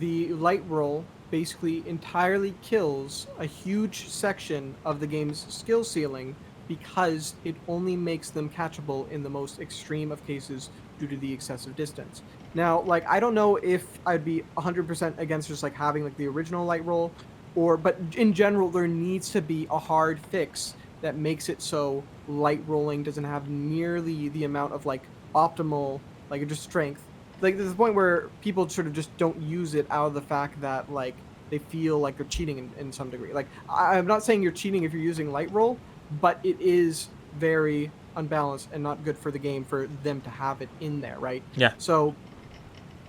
the light roll basically entirely kills a huge section of the game's skill ceiling because it only makes them catchable in the most extreme of cases due to the excessive distance. Now, like, I don't know if I'd be 100% against just like having like the original light roll, but in general, there needs to be a hard fix that makes it so light rolling doesn't have nearly the amount of like optimal, like just strength. Like there's a point where people sort of just don't use it out of the fact that like they feel like they're cheating in some degree. Like I'm not saying you're cheating if you're using light roll, but it is very unbalanced and not good for the game for them to have it in there, right?
Yeah.
So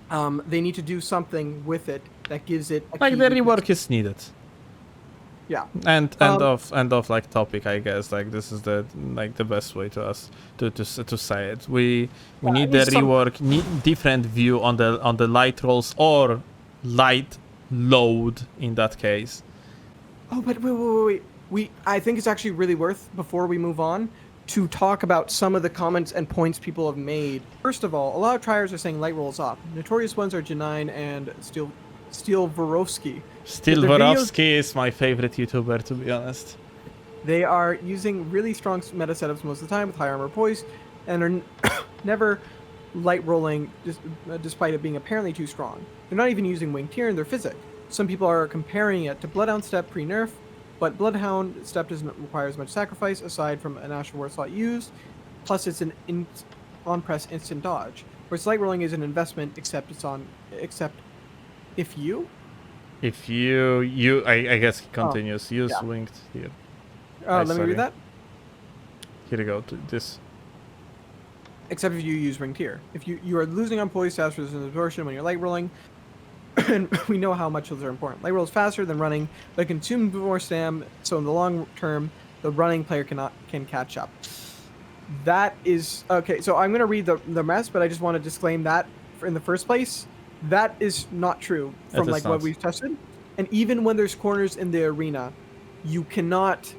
they need to do something with it that gives it a
like
key
the
weakness.
rework is needed.
Yeah.
And end of like topic, I guess. Like this is the best way to say it. We need the rework, need different view on the light rolls or light load in that case.
Oh, but wait. I think it's actually really worth, before we move on, to talk about some of the comments and points people have made. First of all, a lot of triers are saying light rolls up. Notorious ones are Janine and Steel Vorovsky.
Vorovsky is my favorite YouTuber, to be honest.
They are using really strong meta setups most of the time with high armor poise, and are never light rolling despite it being apparently too strong. They're not even using Wing Tier in their physic. Some people are comparing it to Bloodhound Step pre-nerf, but Bloodhound Step doesn't require as much sacrifice aside from an Astral War slot used, plus it's an on-press instant dodge. Whereas light rolling is an investment, except if you...
I guess he continues. Use Winged here.
Let me read that.
Here you go. This.
except if you use ring tier. If you are losing on poise, stats, resistance, absorption when you're light rolling, and we know how much those are important. Light roll is faster than running, but consumes more stam. So in the long term, the running player can catch up. That is okay. So I'm gonna read the rest, but I just want to disclaim that in the first place, that is not true from
It
like
is
what
not.
we've tested. And even when there's corners in the arena, you cannot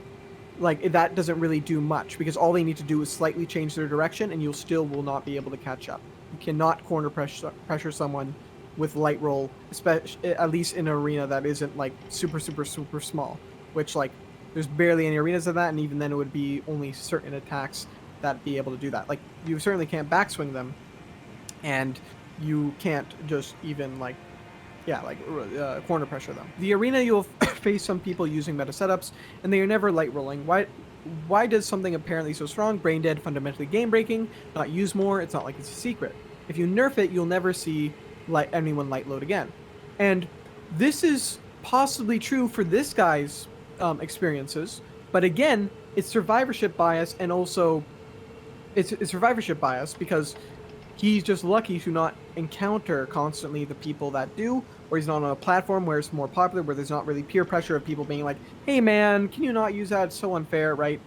like that doesn't really do much because all they need to do is slightly change their direction, and you'll still will not be able to catch up. You cannot corner pressure someone with light roll, especially at least in an arena that isn't like super small, which like there's barely any arenas of that, and even then it would be only certain attacks that be able to do that. Like you certainly can't backswing them, and you can't just even like corner pressure them. The arena you'll face some people using meta setups, and they are never light rolling. Why does something apparently so strong, brain dead, fundamentally game breaking, not use more? It's not like it's a secret. If you nerf it, you'll never see anyone light load again. And this is possibly true for this guy's experiences, but again, it's survivorship bias, and also it's survivorship bias because he's just lucky to not encounter constantly the people that do, or he's not on a platform where it's more popular, where there's not really peer pressure of people being like, hey man, can you not use that? It's so unfair, right?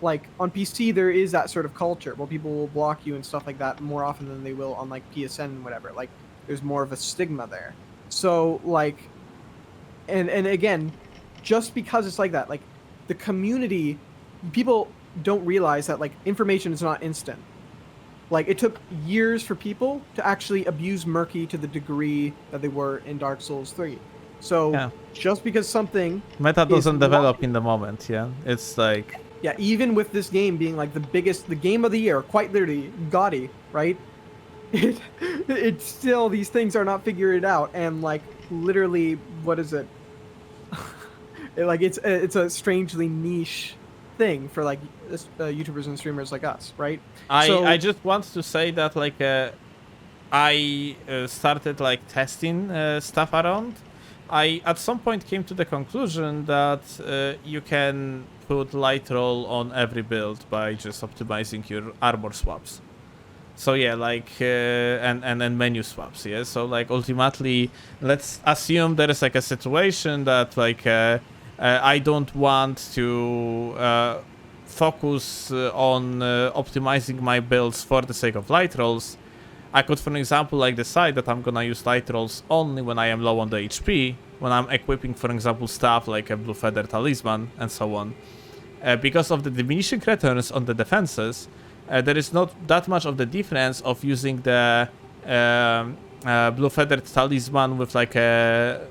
Like on PC, there is that sort of culture where people will block you and stuff like that more often than they will on like PSN and whatever. Like there's more of a stigma there. So like, and again, just because it's like that, like the community, people don't realize that like information is not instant. Like, it took years for people to actually abuse Murky to the degree that they were in Dark Souls 3. So,
Yeah.
just because something...
Meta
is
doesn't develop
locked-
in the moment, yeah? It's like...
Yeah, even with this game being, like, the game of the year, quite literally, gaudy, right? It's still, these things are not figured out, and, like, literally, what is it? It's a strangely niche thing for, like, YouTubers and streamers like us, right?
I just want to say that like I started like testing stuff around. I at some point came to the conclusion that you can put light roll on every build by just optimizing your armor swaps. So yeah, like and then menu swaps, yeah. So like ultimately, let's assume there is like a situation that like I don't want to focus on optimizing my builds for the sake of light rolls. I could, for example, like decide that I'm gonna use light rolls only when I am low on the HP, when I'm equipping, for example, stuff like a blue feather talisman and so on. Because of the diminishing returns on the defenses, there is not that much of the difference of using the blue feathered talisman with like a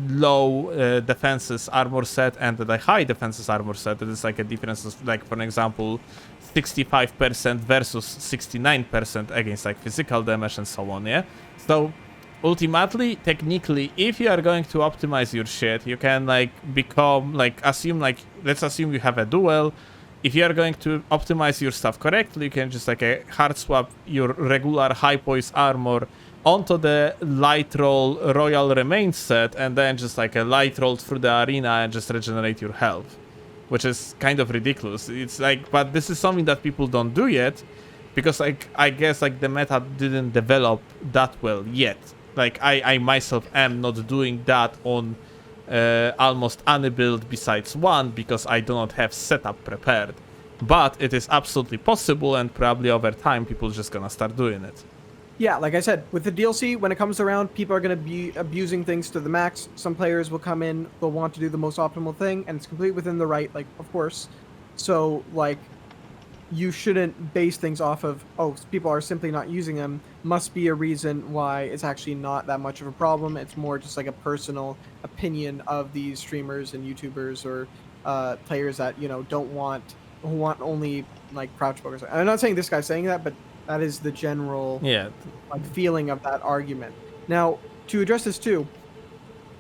low defenses armor set and the high defenses armor set. It is like a difference of like, for example, 65% versus 69% against like physical damage and so on, yeah? So ultimately, technically, if you are going to optimize your shit, you can like become like, let's assume you have a duel. If you are going to optimize your stuff correctly, you can just like a hard swap your regular high poise armor onto the light roll royal remains set, and then just like a light roll through the arena and just regenerate your health, which is kind of ridiculous. It's like, but this is something that people don't do yet because like I guess like the meta didn't develop that well yet. Like I myself am not doing that on almost any build besides one because I do not have setup prepared, but it is absolutely possible, and probably over time people just gonna start doing it.
Yeah, like I said, with the DLC, when it comes around, people are going to be abusing things to the max. Some players will come in, they'll want to do the most optimal thing, and it's completely within the right, like, of course. So, like, you shouldn't base things off of, oh, people are simply not using them, must be a reason why it's actually not that much of a problem. It's more just like a personal opinion of these streamers and YouTubers or players that, you know, who want only, like, crouch focus. I'm not saying this guy's saying that, but that is the general like feeling of that argument. Now, to address this too,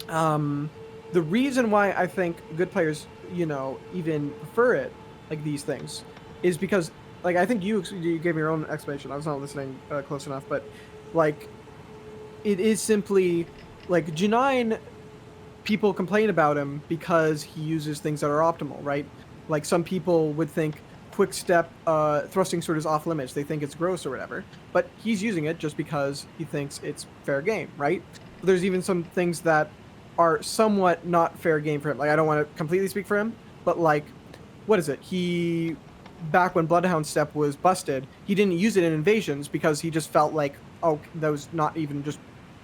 the reason why I think good players, you know, even prefer it, like these things, is because, like, I think you gave me your own explanation. I was not listening close enough, but like, it is simply like G9. People complain about him because he uses things that are optimal, right? Like some people would think quick step thrusting sword is off limits. They think it's gross or whatever. But he's using it just because he thinks it's fair game, right? There's even some things that are somewhat not fair game for him. Like, I don't want to completely speak for him, but like, what is it? He, back when Bloodhound Step was busted, he didn't use it in Invasions because he just felt like, oh, that was not even just,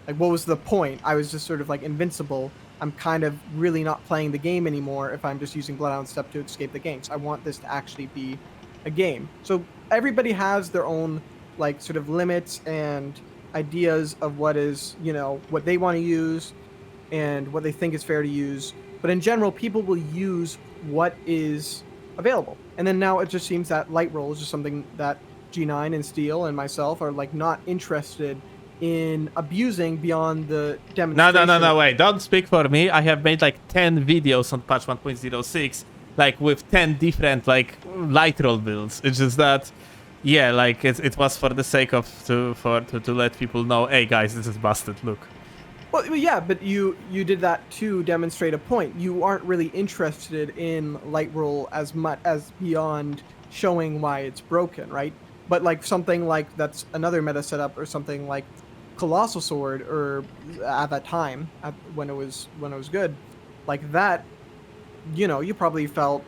like, what was the point? I was just sort of like invincible. I'm kind of really not playing the game anymore if I'm just using Bloodhound Step to escape the games. I want this to actually be a game. So everybody has their own, like, sort of limits and ideas of what is, you know, what they want to use and what they think is fair to use. But in general, people will use what is available. And then now it just seems that light roll is just something that G9 and Steel and myself are like not interested in abusing beyond the demonstration.
No, wait. Don't speak for me. I have made like 10 videos on patch 1.06, like with 10 different like light roll builds. It's just that, yeah, like it was for the sake of to let people know, hey guys, this is busted. Look.
Well, yeah, but you did that to demonstrate a point. You aren't really interested in light roll as much as beyond showing why it's broken, right? But like something like that's another meta setup, or something like Colossal Sword, or at that time when it was good, like that, you know, you probably felt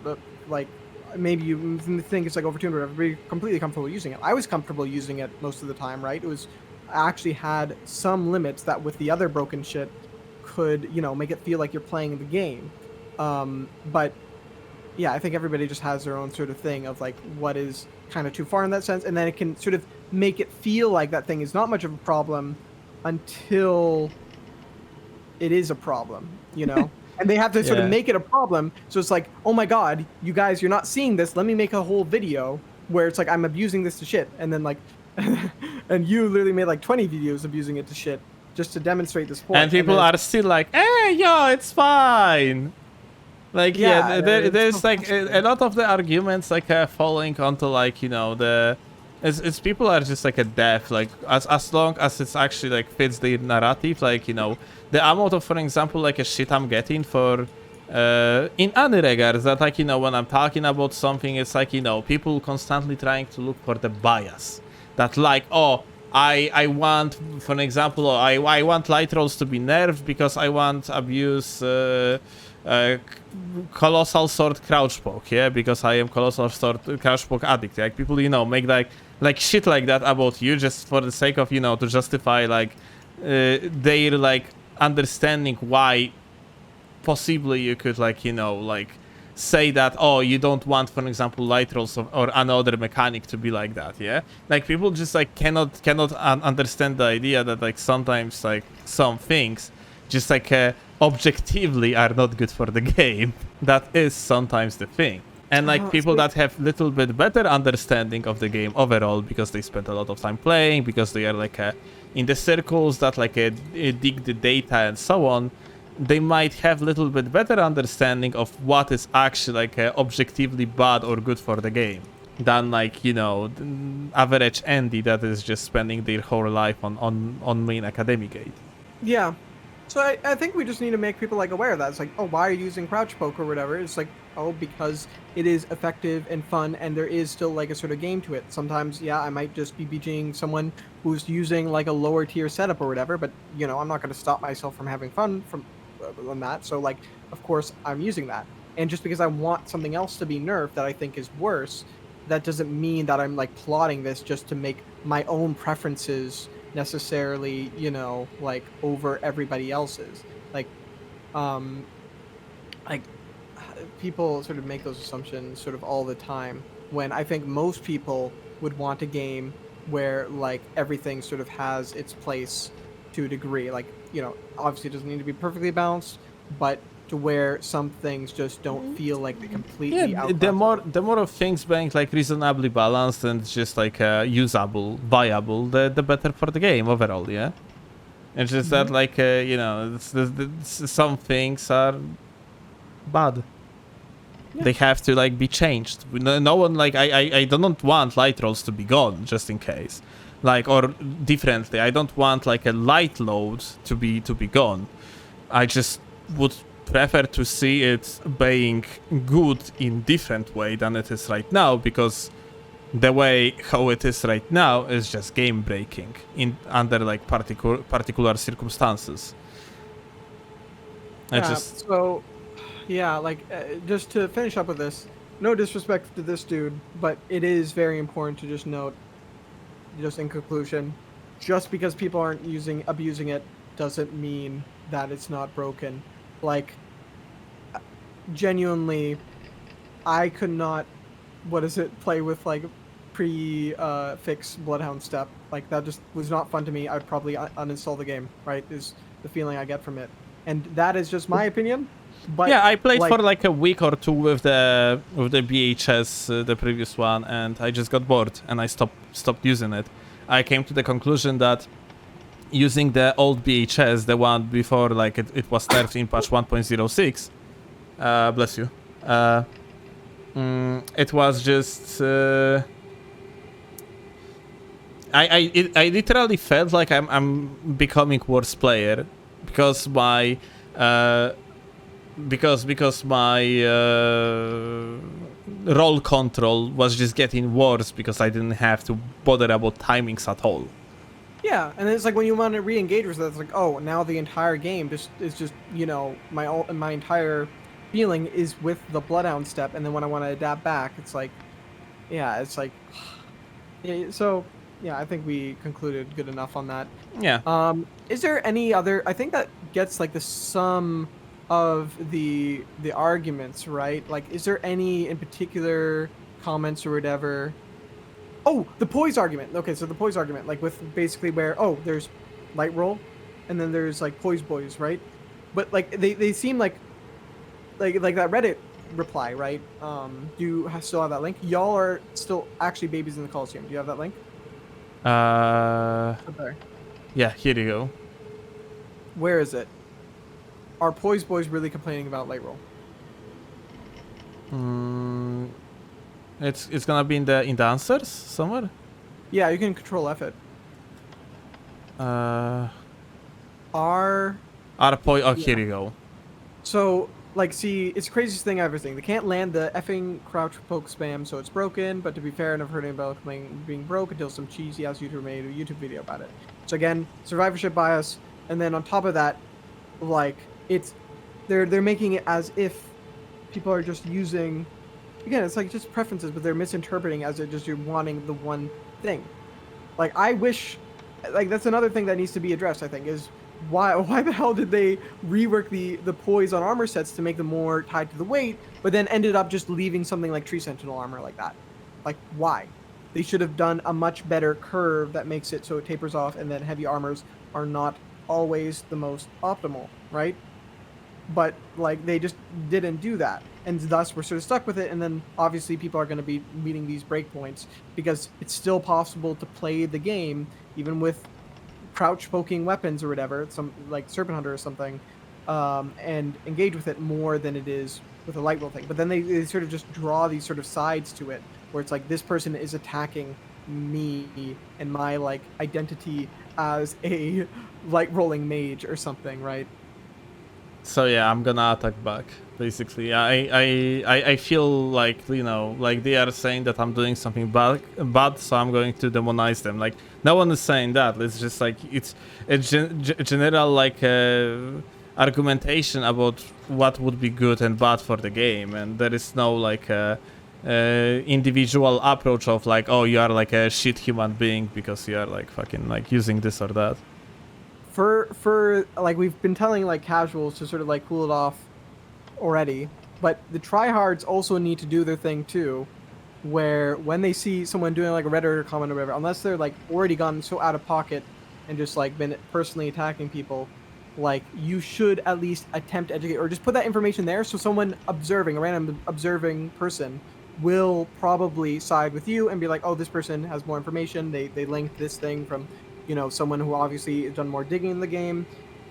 like maybe you think it's like over 200, everybody completely comfortable using it. I was comfortable using it most of the time, right? It was actually had some limits that with the other broken shit could, you know, make it feel like you're playing the game. But yeah, I think everybody just has their own sort of thing of like what is kind of too far in that sense, and then it can sort of make it feel like that thing is not much of a problem until it is a problem, you know. And they have to sort of make it a problem, so it's like, oh my god, you guys, you're not seeing this, let me make a whole video where it's like I'm abusing this to shit, and then like and you literally made like 20 videos abusing it to shit just to demonstrate this point.
And people are still like, hey, yo, it's fine. Like, yeah, there's so like a lot of the arguments like falling onto like, you know, it's people are just like a deaf, like as long as it's actually like fits the narrative, like, you know, the amount of, for example, like a shit I'm getting for in any regards that, like, you know, when I'm talking about something, it's like, you know, people constantly trying to look for the bias that, like, oh, I want, for an example, I want light rolls to be nerfed because I want abuse Colossal Sword crouch poke, yeah, because I am Colossal Sword crouch poke addict. Like, people, you know, make like shit like that about you just for the sake of, you know, to justify like their like understanding why possibly you could, like, you know, like say that, oh, you don't want, for example, light rolls or another mechanic to be like that, yeah? Like, people just like cannot understand the idea that like sometimes like some things just like objectively are not good for the game. That is sometimes the thing. And like people that have little bit better understanding of the game overall because they spent a lot of time playing, because they are like in the circles that like dig the data and so on, they might have little bit better understanding of what is actually like objectively bad or good for the game than, like, you know, the average Andy that is just spending their whole life on main academy gate.
Yeah. So I think we just need to make people like aware of that. It's like, oh, why are you using crouch poke or whatever? It's like, oh, because it is effective and fun, and there is still like a sort of game to it. Sometimes, yeah, I might just be BGing someone who's using like a lower tier setup or whatever, but, you know, I'm not going to stop myself from having fun from on that. So like, of course I'm using that. And just because I want something else to be nerfed that I think is worse, that doesn't mean that I'm like plotting this just to make my own preferences necessarily, you know, like over everybody else's. Like people sort of make those assumptions sort of all the time, when I think most people would want a game where like everything sort of has its place to a degree. Like, you know, obviously it doesn't need to be perfectly balanced, but to where some things just don't feel like they completely
the more of things being like reasonably balanced and just like usable, viable, the better for the game overall, yeah. It's just that like you know, some things are bad. They have to like be changed. No one, like, I don't want light rolls to be gone just in case. Like, or differently, I don't want like a light load to be gone. I just would prefer to see it being good in different way than it is right now, because the way how it is right now is just game breaking in under like particular circumstances.
So yeah, like just to finish up with this, no disrespect to this dude, but it is very important to just note, just in conclusion, just because people aren't abusing it doesn't mean that it's not broken. Like, genuinely, I could not, play with like fix Bloodhound Step. Like, that just was not fun to me. I'd probably uninstall the game, right? Is the feeling I get from it. And that is just my opinion. But
yeah, I played for like a week or two with the BHS, the previous one, and I just got bored and I stopped using it. I came to the conclusion that using the old BHS, the one before like it was nerfed in patch 1.06, bless you, it was just I literally felt like I'm becoming worse player because my because my roll control was just getting worse because I didn't have to bother about timings at all.
Yeah, and it's like when you want to re-engage with it, it's like, oh, now the entire game is just, you know, my entire feeling is with the Bloodhound Step, and then when I want to adapt back, it's like, yeah, it's like, yeah, so yeah, I think we concluded good enough on that.
Yeah.
Is there any other? I think that gets like the sum of the arguments, right? Like, is there any in particular comments or whatever? Oh, the poise argument. Okay, so the poise argument, like with basically where, oh, there's light roll, and then there's like poise boys, right? But like they seem like that Reddit reply, right? Do you still have that link? Y'all are still actually babies in the Coliseum. Do you have that link?
Okay. Yeah, here you go.
Where is it? Are poise boys really complaining about light roll?
It's gonna be in the answers somewhere.
Yeah, you can control F it.
R
Yeah.
Here you go.
So, like, see, it's the craziest thing I've ever seen. They can't land the effing crouch poke spam, so it's broken. But to be fair, I've never heard about being broke until some cheesy ass YouTuber made a YouTube video about it. So again, survivorship bias, and then on top of that, like, they're making it as if people are just using. Again, it's like just preferences, but they're misinterpreting as you're wanting the one thing. Like, I wish, like, that's another thing that needs to be addressed, I think, is why the hell did they rework the poise on armor sets to make them more tied to the weight, but then ended up just leaving something like Tree Sentinel armor like that? Like, why? They should have done a much better curve that makes it so it tapers off, and then heavy armors are not always the most optimal, right? But like they just didn't do that, and thus we're sort of stuck with it. And then obviously people are going to be meeting these breakpoints because it's still possible to play the game even with crouch poking weapons or whatever, some like Serpent Hunter or something, and engage with it more than it is with a light roll thing. But then they sort of just draw these sort of sides to it where it's like this person is attacking me and my like identity as a light rolling mage or something, right?
So yeah, I'm gonna attack back. Basically, I feel like, you know, like they are saying that I'm doing something bad, so I'm going to demonize them. Like, no one is saying that. It's just like it's a general like argumentation about what would be good and bad for the game, and there is no like individual approach of like, oh, you are like a shit human being because you are like fucking like using this or that.
For like we've been telling like casuals to sort of like cool it off already, but the tryhards also need to do their thing too, where when they see someone doing like a Redditor comment or whatever, unless they're like already gone so out of pocket and just like been personally attacking people, like you should at least attempt to educate or just put that information there so someone observing, a random observing person, will probably side with you and be like, oh, this person has more information, they linked this thing from, you know, someone who obviously has done more digging in the game,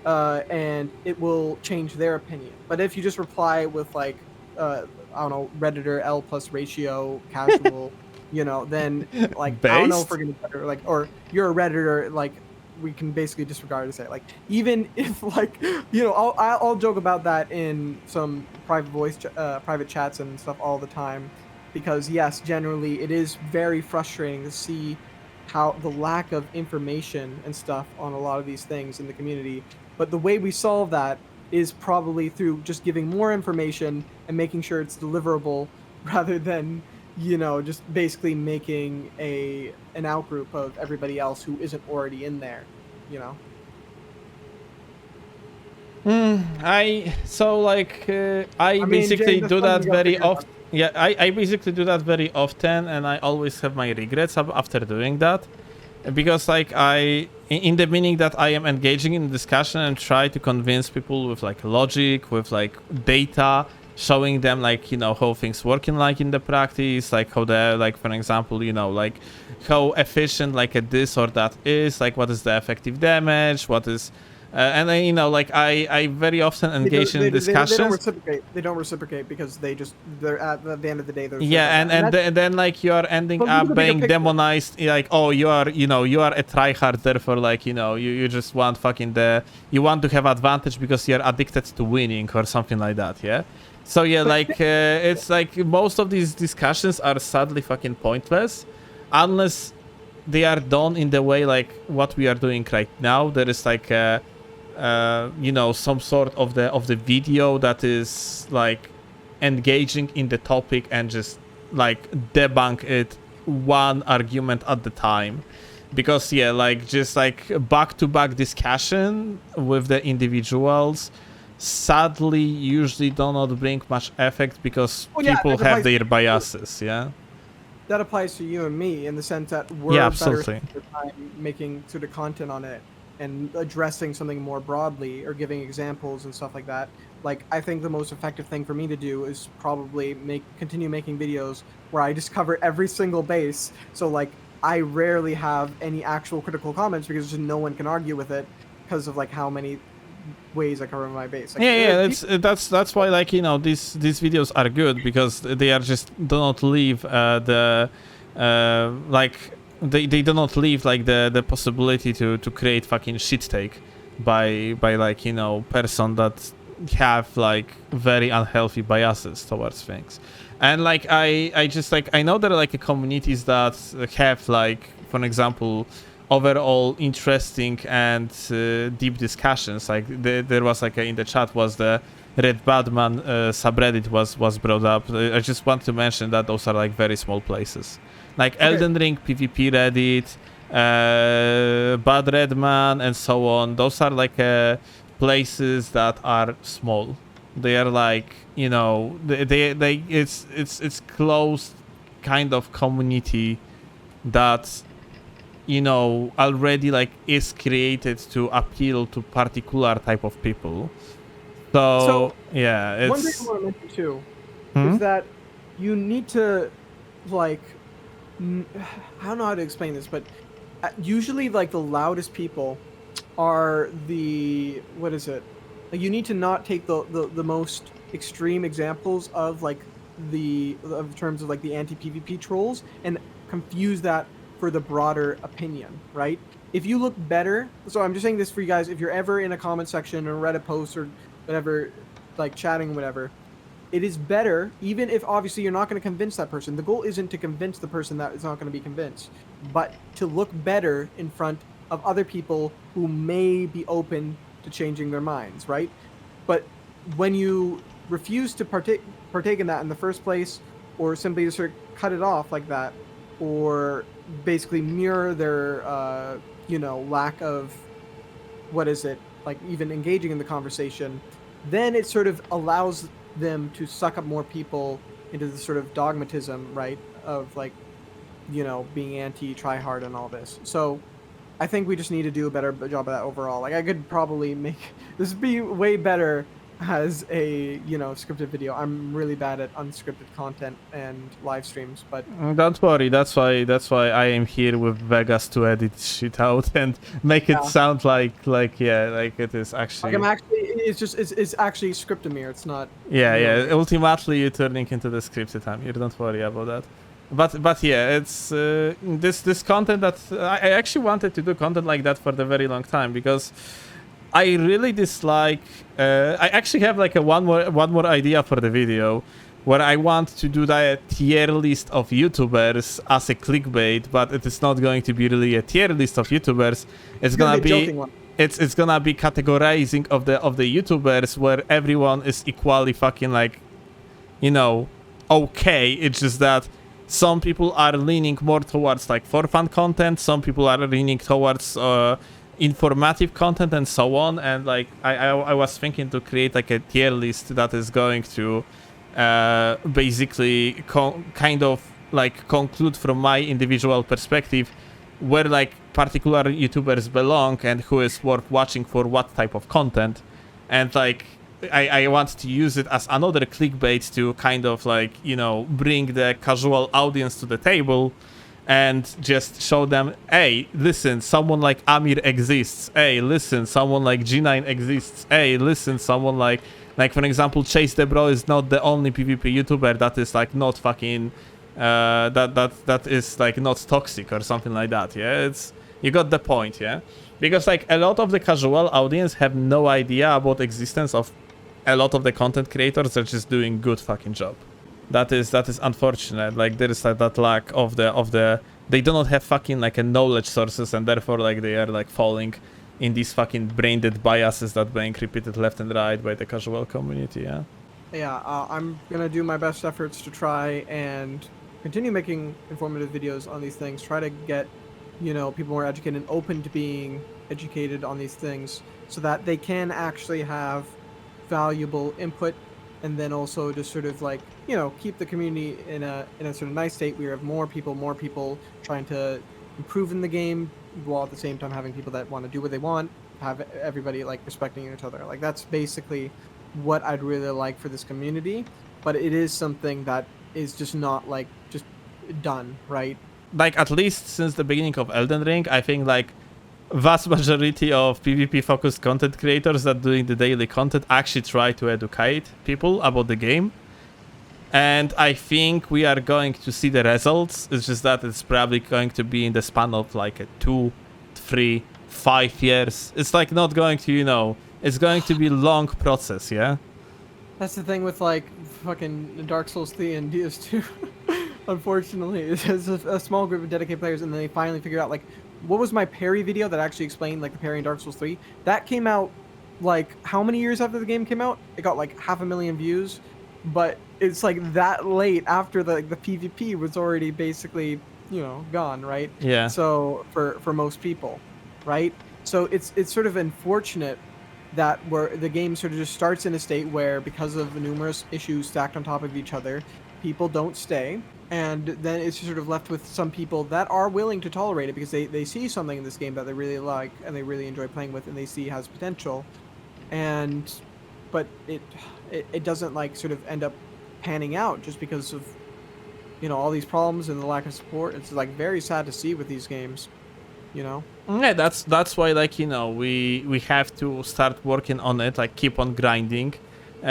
and it will change their opinion. But if you just reply with like, I don't know, Redditor L plus ratio casual, you know, then like I don't know if we're gonna better like, or you're a Redditor like we can basically disregard and say like even if like I'll joke about that in some private chats and stuff all the time, because yes, generally it is very frustrating to see how the lack of information and stuff on a lot of these things in the community. But the way we solve that is probably through just giving more information and making sure it's deliverable rather than just basically making an outgroup of everybody else who isn't already in there, you know.
I
I mean,
basically
James,
do
that's
that
something you gotta
very
figure
often. Yeah, I basically do that very often, and I always have my regrets after doing that, because like in the meaning that I am engaging in discussion and try to convince people with like logic, with like data, showing them like how things working like in the practice, like how the like for example like how efficient like a this or that is, like what is the effective damage, what is and then like I very often engage in discussions.
They don't reciprocate. They don't reciprocate because they're at the end of the day they're
Yeah, and then like you are ending up being demonized, like, oh, you are a tryhard, therefore like you just want you want to have advantage because you're addicted to winning or something like that. Yeah. So yeah, like it's like most of these discussions are sadly fucking pointless unless they are done in the way like what we are doing right now. There is like some sort of the video that is like engaging in the topic and just like debunk it one argument at the time, because yeah, like just like back-to-back discussion with the individuals sadly usually do not bring much effect because people have their biases. Yeah,
that applies to you and me in the sense that we're
absolutely
better time making sort of content on it and addressing something more broadly or giving examples and stuff like that. Like, I think the most effective thing for me to do is probably continue making videos where I just cover every single base. So like I rarely have any actual critical comments because just no one can argue with it because of like how many ways I cover my base. Like,
that's why like these videos are good, because they are just do not leave like they do not leave like the possibility to create fucking shit take by like person that have like very unhealthy biases towards things. And like I just like I know there are like communities that have like, for example, overall interesting and deep discussions. Like there was like in the chat was the Red Badman subreddit was brought up. I just want to mention that those are like very small places, like Elden Ring PvP Reddit, Bad Redman, and so on. Those are like places that are small. They are like they it's closed kind of community that already like is created to appeal to particular type of people. So yeah, it's
one thing I want to mention too is that you need to like I don't know how to explain this, but usually like the loudest people are like you need to not take the most extreme examples of like of terms of like the anti-PvP trolls and confuse that for the broader opinion, right? If you look better, so I'm just saying this for you guys, if you're ever in a comment section or Reddit post or whatever, like chatting or whatever, it is better, even if obviously you're not going to convince that person. The goal isn't to convince the person that is not going to be convinced, but to look better in front of other people who may be open to changing their minds, right? But when you refuse to partake in that in the first place, or simply just sort of cut it off like that, or basically mirror their lack of like even engaging in the conversation, then it sort of allows them to suck up more people into the sort of dogmatism, right, of like being anti try hard and all this. So I think we just need to do a better job of that overall. Like, I could probably make this be way better as a scripted video. I'm really bad at unscripted content and live streams, but
don't worry, that's why I am here with Vegas to edit shit out and make it sound like it is actually
like I'm actually it's actually scripted me. It's not
ultimately you're turning into the scripted. I'm here, don't worry about that. but yeah, it's this content that I actually wanted to do content like that for the very long time, because I really dislike. I actually have like a one more idea for the video, where I want to do the tier list of YouTubers as a clickbait, but it is not going to be really a tier list of YouTubers. It's gonna
a
be
joking one.
it's gonna be categorizing of the YouTubers where everyone is equally fucking like, you know, okay. It's just that some people are leaning more towards like for fun content, some people are leaning towards informative content and so on. And like I was thinking to create like a tier list that is going to basically kind of like conclude from my individual perspective where like particular YouTubers belong and who is worth watching for what type of content. And like I want to use it as another clickbait to kind of like, you know, bring the casual audience to the table and just show them, hey, listen, someone like Amir exists. Hey, listen, someone like G9 exists. Hey, listen, someone like for example, Chase the Bro is not the only PvP YouTuber that is like not fucking that is like not toxic or something like that. Yeah, it's, you got the point. Yeah, because like a lot of the casual audience have no idea about existence of a lot of the content creators are just doing good fucking job. That is unfortunate. Like there is like that lack of the they do not have fucking like a knowledge sources, and therefore like they are like falling in these fucking brain dead biases that being repeated left and right by the casual community. Yeah.
Yeah, I'm gonna do my best efforts to try and continue making informative videos on these things. Try to get, you know, people more educated and open to being educated on these things, so that they can actually have valuable input, and then also just sort of like, you know, keep the community in a sort of nice state. We have more people trying to improve in the game, while at the same time having people that want to do what they want, have everybody like respecting each other. Like that's basically what I'd really like for this community. But it is something that is just not like just done right.
Like at least since the beginning of Elden Ring, I think like vast majority of PvP focused content creators that doing the daily content actually try to educate people about the game. And I think we are going to see the results. It's just that it's probably going to be in the span of like a 2, 3, 5 years. It's like not going to, you know, it's going to be long process, yeah?
That's the thing with like fucking Dark Souls 3 and DS2. Unfortunately, it's a small group of dedicated players, and then they finally figure out like, what was my parry video that actually explained like the parry in Dark Souls 3? That came out like how many years after the game came out? It got like 500,000 views, but it's like that late after the PvP was already basically, you know, gone, right?
Yeah.
So for most people, right? So it's sort of unfortunate that where the game sort of just starts in a state where, because of numerous issues stacked on top of each other, people don't stay. And then it's sort of left with some people that are willing to tolerate it because they see something in this game that they really like and they really enjoy playing with and they see has potential. But it doesn't like sort of end up panning out just because of, you know, all these problems and the lack of support. It's like very sad to see with these games, you know?
Yeah, that's why, like, you know, we have to start working on it, like keep on grinding,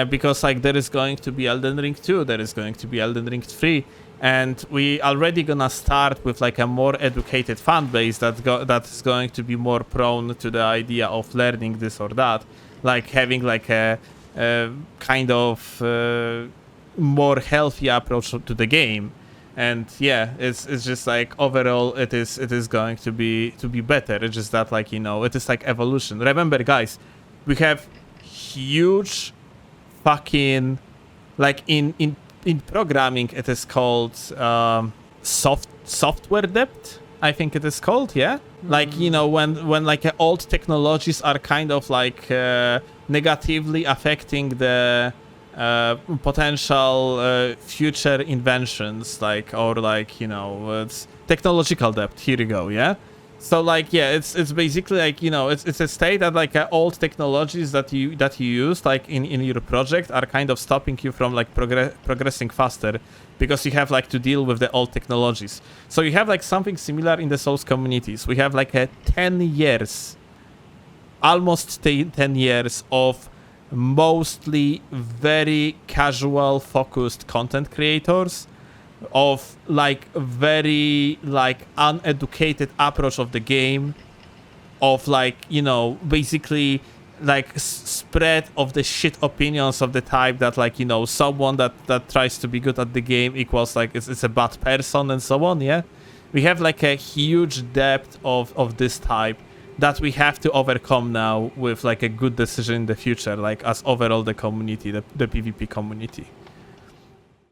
because like there is going to be Elden Ring 2, there is going to be Elden Ring 3. And we already gonna start with like a more educated fan base that's going to be more prone to the idea of learning this or that, like having like a kind of more healthy approach to the game. And yeah, it's just like overall it is going to be better. It's just that, like, you know, it is like evolution. Remember, guys, we have huge fucking, like in programming, it is called software debt, I think it is called, yeah? Like, you know, when like old technologies are kind of like negatively affecting the potential future inventions, like, or like, you know, it's technological debt, here you go, yeah? So like, yeah, it's basically like, you know, it's a state that like old technologies that you use like in your project are kind of stopping you from like progressing faster, because you have like to deal with the old technologies. So you have like something similar in the Souls communities. We have like a 10 years, almost 10 years of mostly very casual focused content creators of like very like uneducated approach of the game, of like, you know, basically like spread of the shit opinions of the type that like, you know, someone that tries to be good at the game equals like it's a bad person and so on. Yeah, we have like a huge depth of this type that we have to overcome now with like a good decision in the future, like as overall the community, the PvP community.